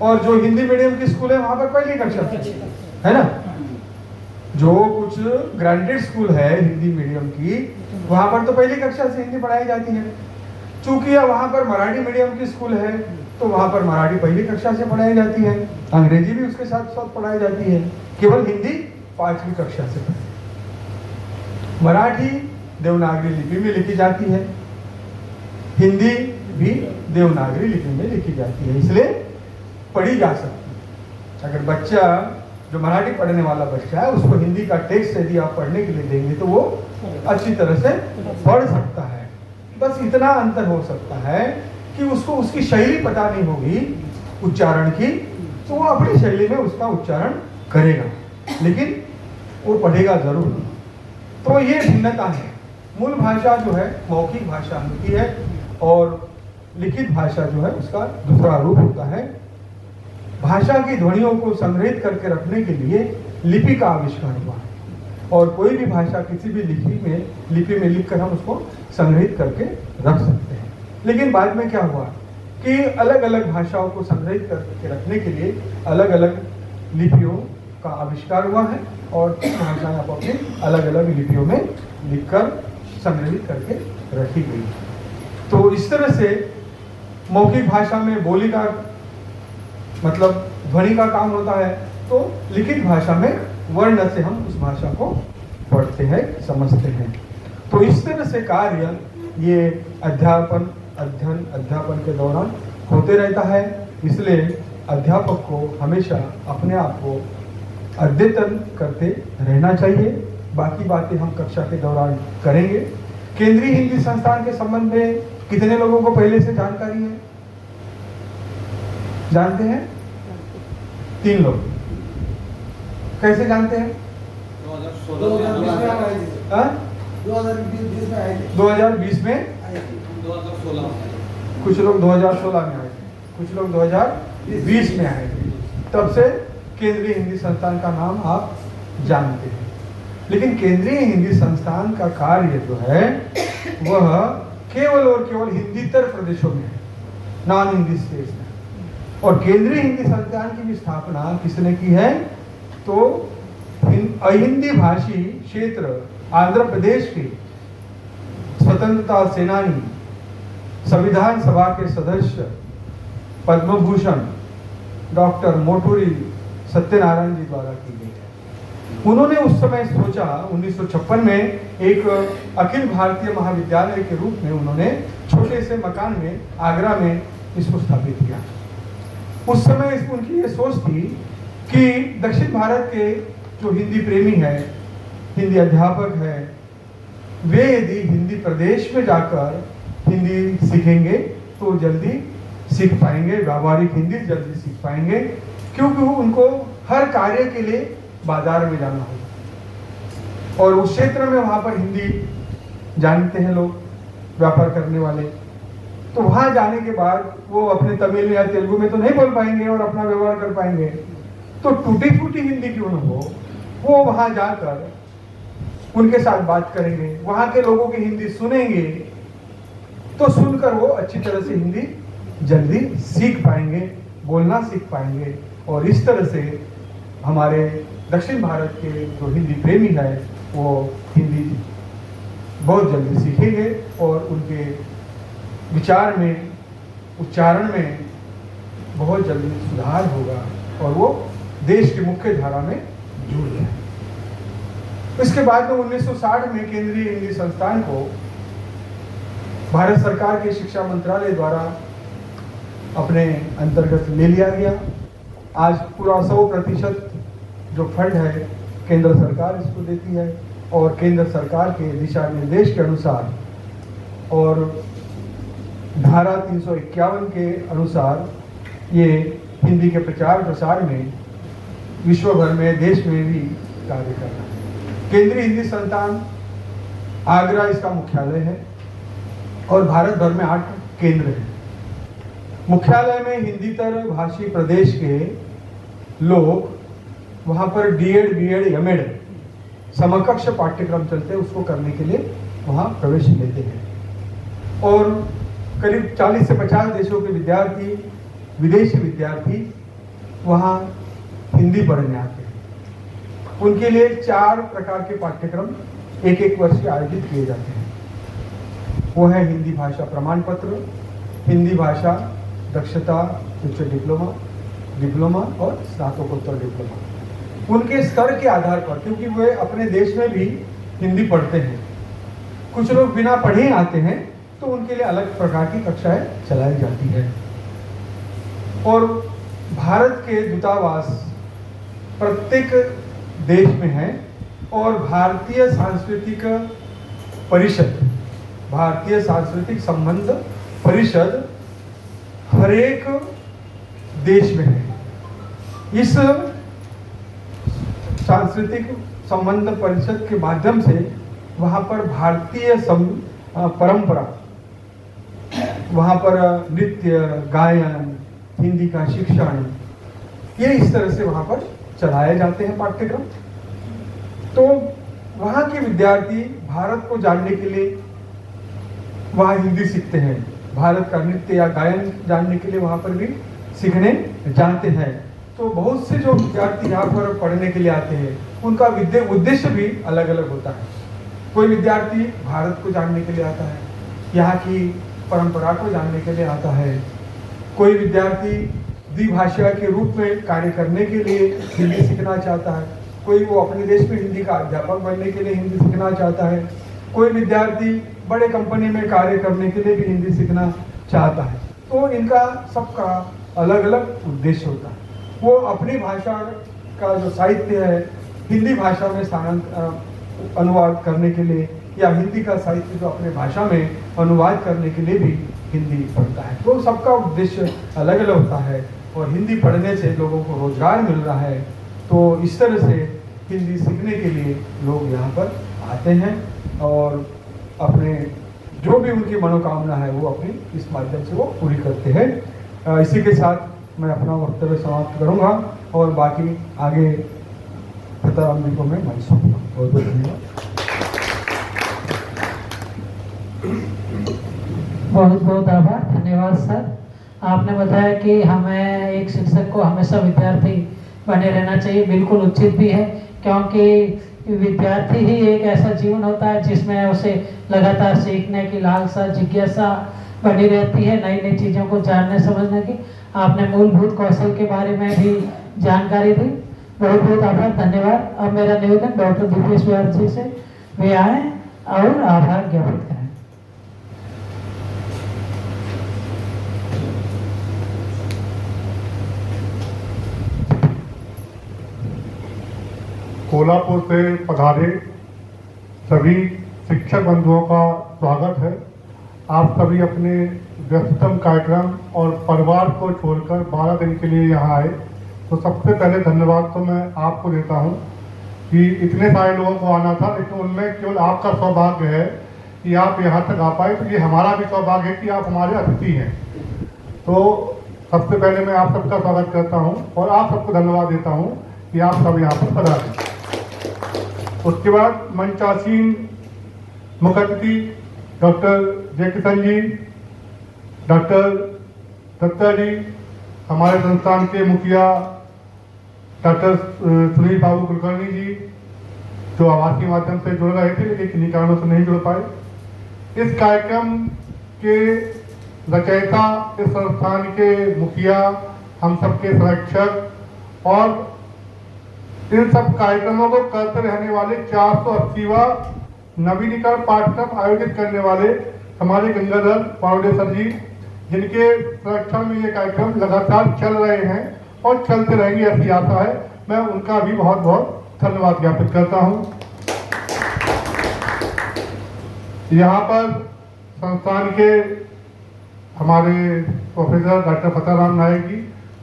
और जो हिंदी मीडियम की स्कूल है वहां पर 1ली कक्षा से, है ना। जो कुछ ग्रांटेड स्कूल है हिंदी मीडियम की, वहां पर तो 1ली कक्षा से हिंदी पढ़ाई जाती है। चूंकि वहां पर मराठी मीडियम की स्कूल है तो वहां पर मराठी 1ली कक्षा से पढ़ाई जाती है, अंग्रेजी भी उसके साथ साथ पढ़ाई जाती है। केवल हिंदी 5वीं कक्षा से पढ़ाई। मराठी देवनागरी लिपि में लिखी जाती है, हिंदी भी देवनागरी लिपि में लिखी जाती है, इसलिए पढ़ी जा सकती है। अगर बच्चा जो मराठी पढ़ने वाला बच्चा है उसको हिंदी का टेक्स्ट यदि आप पढ़ने के लिए देंगे तो वो अच्छी तरह से पढ़ सकता है। बस इतना अंतर हो सकता है कि उसको उसकी शैली पता नहीं होगी उच्चारण की, तो वो अपनी शैली में उसका उच्चारण करेगा, लेकिन वो पढ़ेगा जरूर। तो ये भिन्नता है। मूल भाषा जो है मौखिक भाषा होती है और लिखित भाषा जो है उसका दूसरा रूप होता है। भाषा की ध्वनियों को संग्रहित करके रखने के लिए लिपि का आविष्कार हुआ है, और कोई भी भाषा किसी भी लिपि में लिखकर हम उसको संग्रहित करके रख सकते हैं। लेकिन बाद में क्या हुआ कि अलग अलग भाषाओं को संग्रहित करके रखने के लिए अलग अलग लिपियों का आविष्कार हुआ है, और भाषाएं आप अपनी अलग अलग लिपियों में लिखकर संग्रहित करके रखी गई। तो इस तरह से मौखिक भाषा में बोली का मतलब ध्वनि का काम होता है, तो लिखित भाषा में वर्ण से हम उस भाषा को पढ़ते हैं, समझते हैं। तो इस तरह से कार्य ये अध्यापन के दौरान होते रहता है। इसलिए अध्यापक को हमेशा अपने आप को अद्यतन करते रहना चाहिए। बाकी बातें हम कक्षा के दौरान करेंगे। केंद्रीय हिंदी संस्थान के संबंध में कितने लोगों को पहले से जानकारी है? जानते हैं? 3 लोग। कैसे जानते हैं? 2020 में कुछ लोग 2016 में आए थे, कुछ लोग 2020 में आए थे। तब से केंद्रीय हिंदी संस्थान का नाम आप जानते हैं। लेकिन केंद्रीय हिंदी संस्थान का कार्य जो है वह केवल और केवल हिंदीतर प्रदेशों में है, नॉन हिंदी स्टेट्स में। और केंद्रीय हिंदी संस्थान की भी स्थापना किसने की है? तो अहिंदी भाषी क्षेत्र आंध्र प्रदेश के स्वतंत्रता सेनानी, संविधान सभा के सदस्य, पद्म भूषण डॉक्टर मोटूरी सत्यनारायण जी द्वारा की गई है। उन्होंने उस समय सोचा 1956 में एक अखिल भारतीय महाविद्यालय के रूप में उन्होंने छोटे से मकान में आगरा में इसको स्थापित किया। उस समय उनकी ये सोच थी कि दक्षिण भारत के जो हिंदी प्रेमी है, हिंदी अध्यापक है, वे यदि हिंदी प्रदेश में जाकर हिंदी सीखेंगे तो जल्दी सीख पाएंगे, व्यावहारिक हिंदी जल्दी सीख पाएंगे, क्योंकि उनको हर कार्य के लिए बाजार में जाना होगा और उस क्षेत्र में वहां पर हिंदी जानते हैं लोग, व्यापार करने वाले। तो वहां जाने के बाद वो अपने तमिल या तेलुगु में तो नहीं बोल पाएंगे और अपना व्यवहार कर पाएंगे। तो टूटी फूटी हिंदी क्यों न हो, वो वहां जाकर उनके साथ बात करेंगे, वहां के लोगों की हिंदी सुनेंगे, तो सुनकर वो अच्छी तरह से हिंदी जल्दी सीख पाएंगे, बोलना सीख पाएंगे। और इस तरह से हमारे दक्षिण भारत के जो हिंदी प्रेमी है वो हिंदी बहुत जल्दी सीखेंगे और उनके विचार में, उच्चारण में बहुत जल्दी सुधार होगा और वो देश की मुख्य धारा में जुड़ जाए। इसके बाद में 1960 में केंद्रीय हिंदी संस्थान को भारत सरकार के शिक्षा मंत्रालय द्वारा अपने अंतर्गत ले लिया गया। आज पूरा 100% जो फंड है केंद्र सरकार इसको देती है और केंद्र सरकार के दिशा निर्देश के अनुसार और धारा 351 के अनुसार ये हिंदी के प्रचार प्रसार में विश्व भर में, देश में भी कार्य कर रहा है। केंद्रीय हिंदी संस्थान आगरा इसका मुख्यालय है और भारत भर में 8 केंद्र हैं। मुख्यालय में हिंदीतर भाषी प्रदेश के लोग वहाँ पर डीएड, बीएड, एमएड समकक्ष पाठ्यक्रम चलते हैं, उसको करने के लिए वहाँ प्रवेश लेते हैं। और करीब 40 से 50 देशों के विद्यार्थी, विदेशी विद्यार्थी वहाँ हिंदी पढ़ने आते हैं। उनके लिए 4 प्रकार के पाठ्यक्रम एक वर्ष आयोजित किए जाते हैं। वो है हिंदी भाषा प्रमाण पत्र, हिंदी भाषा दक्षता उच्च डिप्लोमा और स्नातकोत्तर डिप्लोमा। उनके स्तर के आधार पर, क्योंकि वे अपने देश में भी हिंदी पढ़ते हैं, कुछ लोग बिना पढ़े आते हैं, तो उनके लिए अलग प्रकार की कक्षाएं चलाई जाती है। और भारत के दूतावास प्रत्येक देश में है और भारतीय सांस्कृतिक संबंध परिषद हर एक देश में है। इस सांस्कृतिक संबंध परिषद के माध्यम से वहाँ पर भारतीय परंपरा, वहाँ पर नृत्य, गायन, हिंदी का शिक्षण, ये इस तरह से वहाँ पर चलाए जाते हैं पाठ्यक्रम। तो वहाँ के विद्यार्थी भारत को जानने के लिए वहाँ हिंदी सीखते हैं, भारत का नृत्य या गायन जानने के लिए वहाँ पर भी सीखने जाते हैं। तो बहुत से जो विद्यार्थी यहाँ पर पढ़ने के लिए आते हैं, उनका उद्देश्य भी अलग अलग होता है। कोई विद्यार्थी भारत को जानने के लिए आता है, यहाँ की परंपरा को जानने के लिए आता है। कोई विद्यार्थी द्विभाषा के रूप में कार्य करने के लिए हिंदी सीखना चाहता है। कोई वो अपने देश में हिंदी का अध्यापक बनने के लिए हिंदी सीखना चाहता है। कोई विद्यार्थी बड़े कंपनी में कार्य करने के लिए भी हिंदी सीखना चाहता है। तो इनका सबका अलग अलग उद्देश्य होता है। वो अपनी भाषा का जो साहित्य है हिंदी भाषा में अनुवाद करने के लिए, या हिंदी का साहित्य जो अपने भाषा में अनुवाद करने के लिए भी हिंदी पढ़ता है। तो सबका उद्देश्य अलग अलग होता है और हिंदी पढ़ने से लोगों को रोजगार मिल रहा है। तो इस तरह से हिंदी सीखने के लिए लोग यहाँ पर आते हैं और अपने जो भी उनकी मनोकामना है वो अपनी इस माध्यम से वो पूरी करते हैं। इसी के साथ मैं अपना वक्तव्य समाप्त करूँगा और बाकी आगे खताराम जी को मैं मंच सौंपूंगा। बहुत बहुत धन्यवाद। बहुत बहुत आभार, धन्यवाद सर। आपने बताया कि हमें एक शिक्षक को हमेशा विद्यार्थी बने रहना चाहिए, बिल्कुल उचित भी है, क्योंकि विद्यार्थी ही एक ऐसा जीवन होता है जिसमें उसे लगातार सीखने की लालसा, जिज्ञासा बनी रहती है, नई नई चीज़ों को जानने समझने की। आपने मूलभूत कौशल के बारे में भी जानकारी दी, बहुत बहुत आभार, धन्यवाद। अब मेरा निवेदन डॉक्टर दीपेश व्यास जी से वे आए और आभार ज्ञापित करें। कोल्हापुर से पधारे सभी शिक्षक बंधुओं का स्वागत है। आप सभी अपने व्यस्ततम कार्यक्रम और परिवार को छोड़कर 12 दिन के लिए यहाँ आए, तो सबसे पहले धन्यवाद तो मैं आपको देता हूँ कि इतने सारे लोगों को आना था, लेकिन उनमें केवल आपका सौभाग्य है कि आप यहाँ तक आ पाए। तो ये हमारा भी सौभाग्य है कि आप हमारे अतिथि हैं। तो सबसे पहले मैं आप सबका स्वागत करता हूँ और आप सबको धन्यवाद देता हूँ कि आप सब यहाँ पर पधारे। उसके बाद मंचासीन मुख्य अतिथि डॉक्टर जय किशन जी, डॉक्टर दत्ता जी, हमारे संस्थान के मुखिया डॉक्टर सुनील बाबू कुलकर्णी जी, जो आवास के माध्यम से जुड़ रहे थे लेकिन किन्हीं कारणों से नहीं जुड़ पाए। इस कार्यक्रम के रचयिता, इस संस्थान के मुखिया, हम सबके संरक्षक और इन सब कार्यक्रमों को करते रहने वाले 480वां नवीनीकरण पाठ्यक्रम आयोजित करने वाले हमारे गंगाधर फाउंडेशन जी, जिनके संरक्षण में ये कार्यक्रम लगातार चल रहे हैं और चलते रहेंगे ऐसी आशा है। मैं उनका भी बहुत बहुत धन्यवाद ज्ञापित करता हूँ। यहाँ पर संस्थान के हमारे प्रोफेसर डॉक्टर फतेहराम नायक जी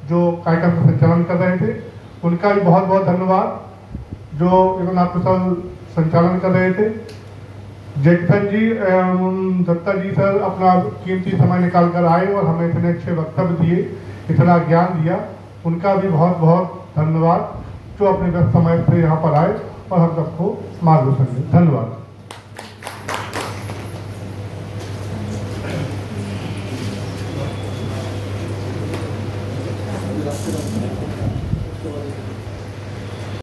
जो कार्यक्रम का संचालन कर रहे थे, उनका भी बहुत बहुत धन्यवाद। जो नाथ कुशल संचालन कर रहे थे। जैक्सन जी एवं दत्ता जी सर अपना कीमती समय निकाल कर आए और हमें इतने अच्छे वक्तव्य दिए, इतना ज्ञान दिया, उनका भी बहुत बहुत धन्यवाद जो अपने व्यस्त समय से यहाँ पर आए और हम सबको मार्गदर्शन दिए। धन्यवाद।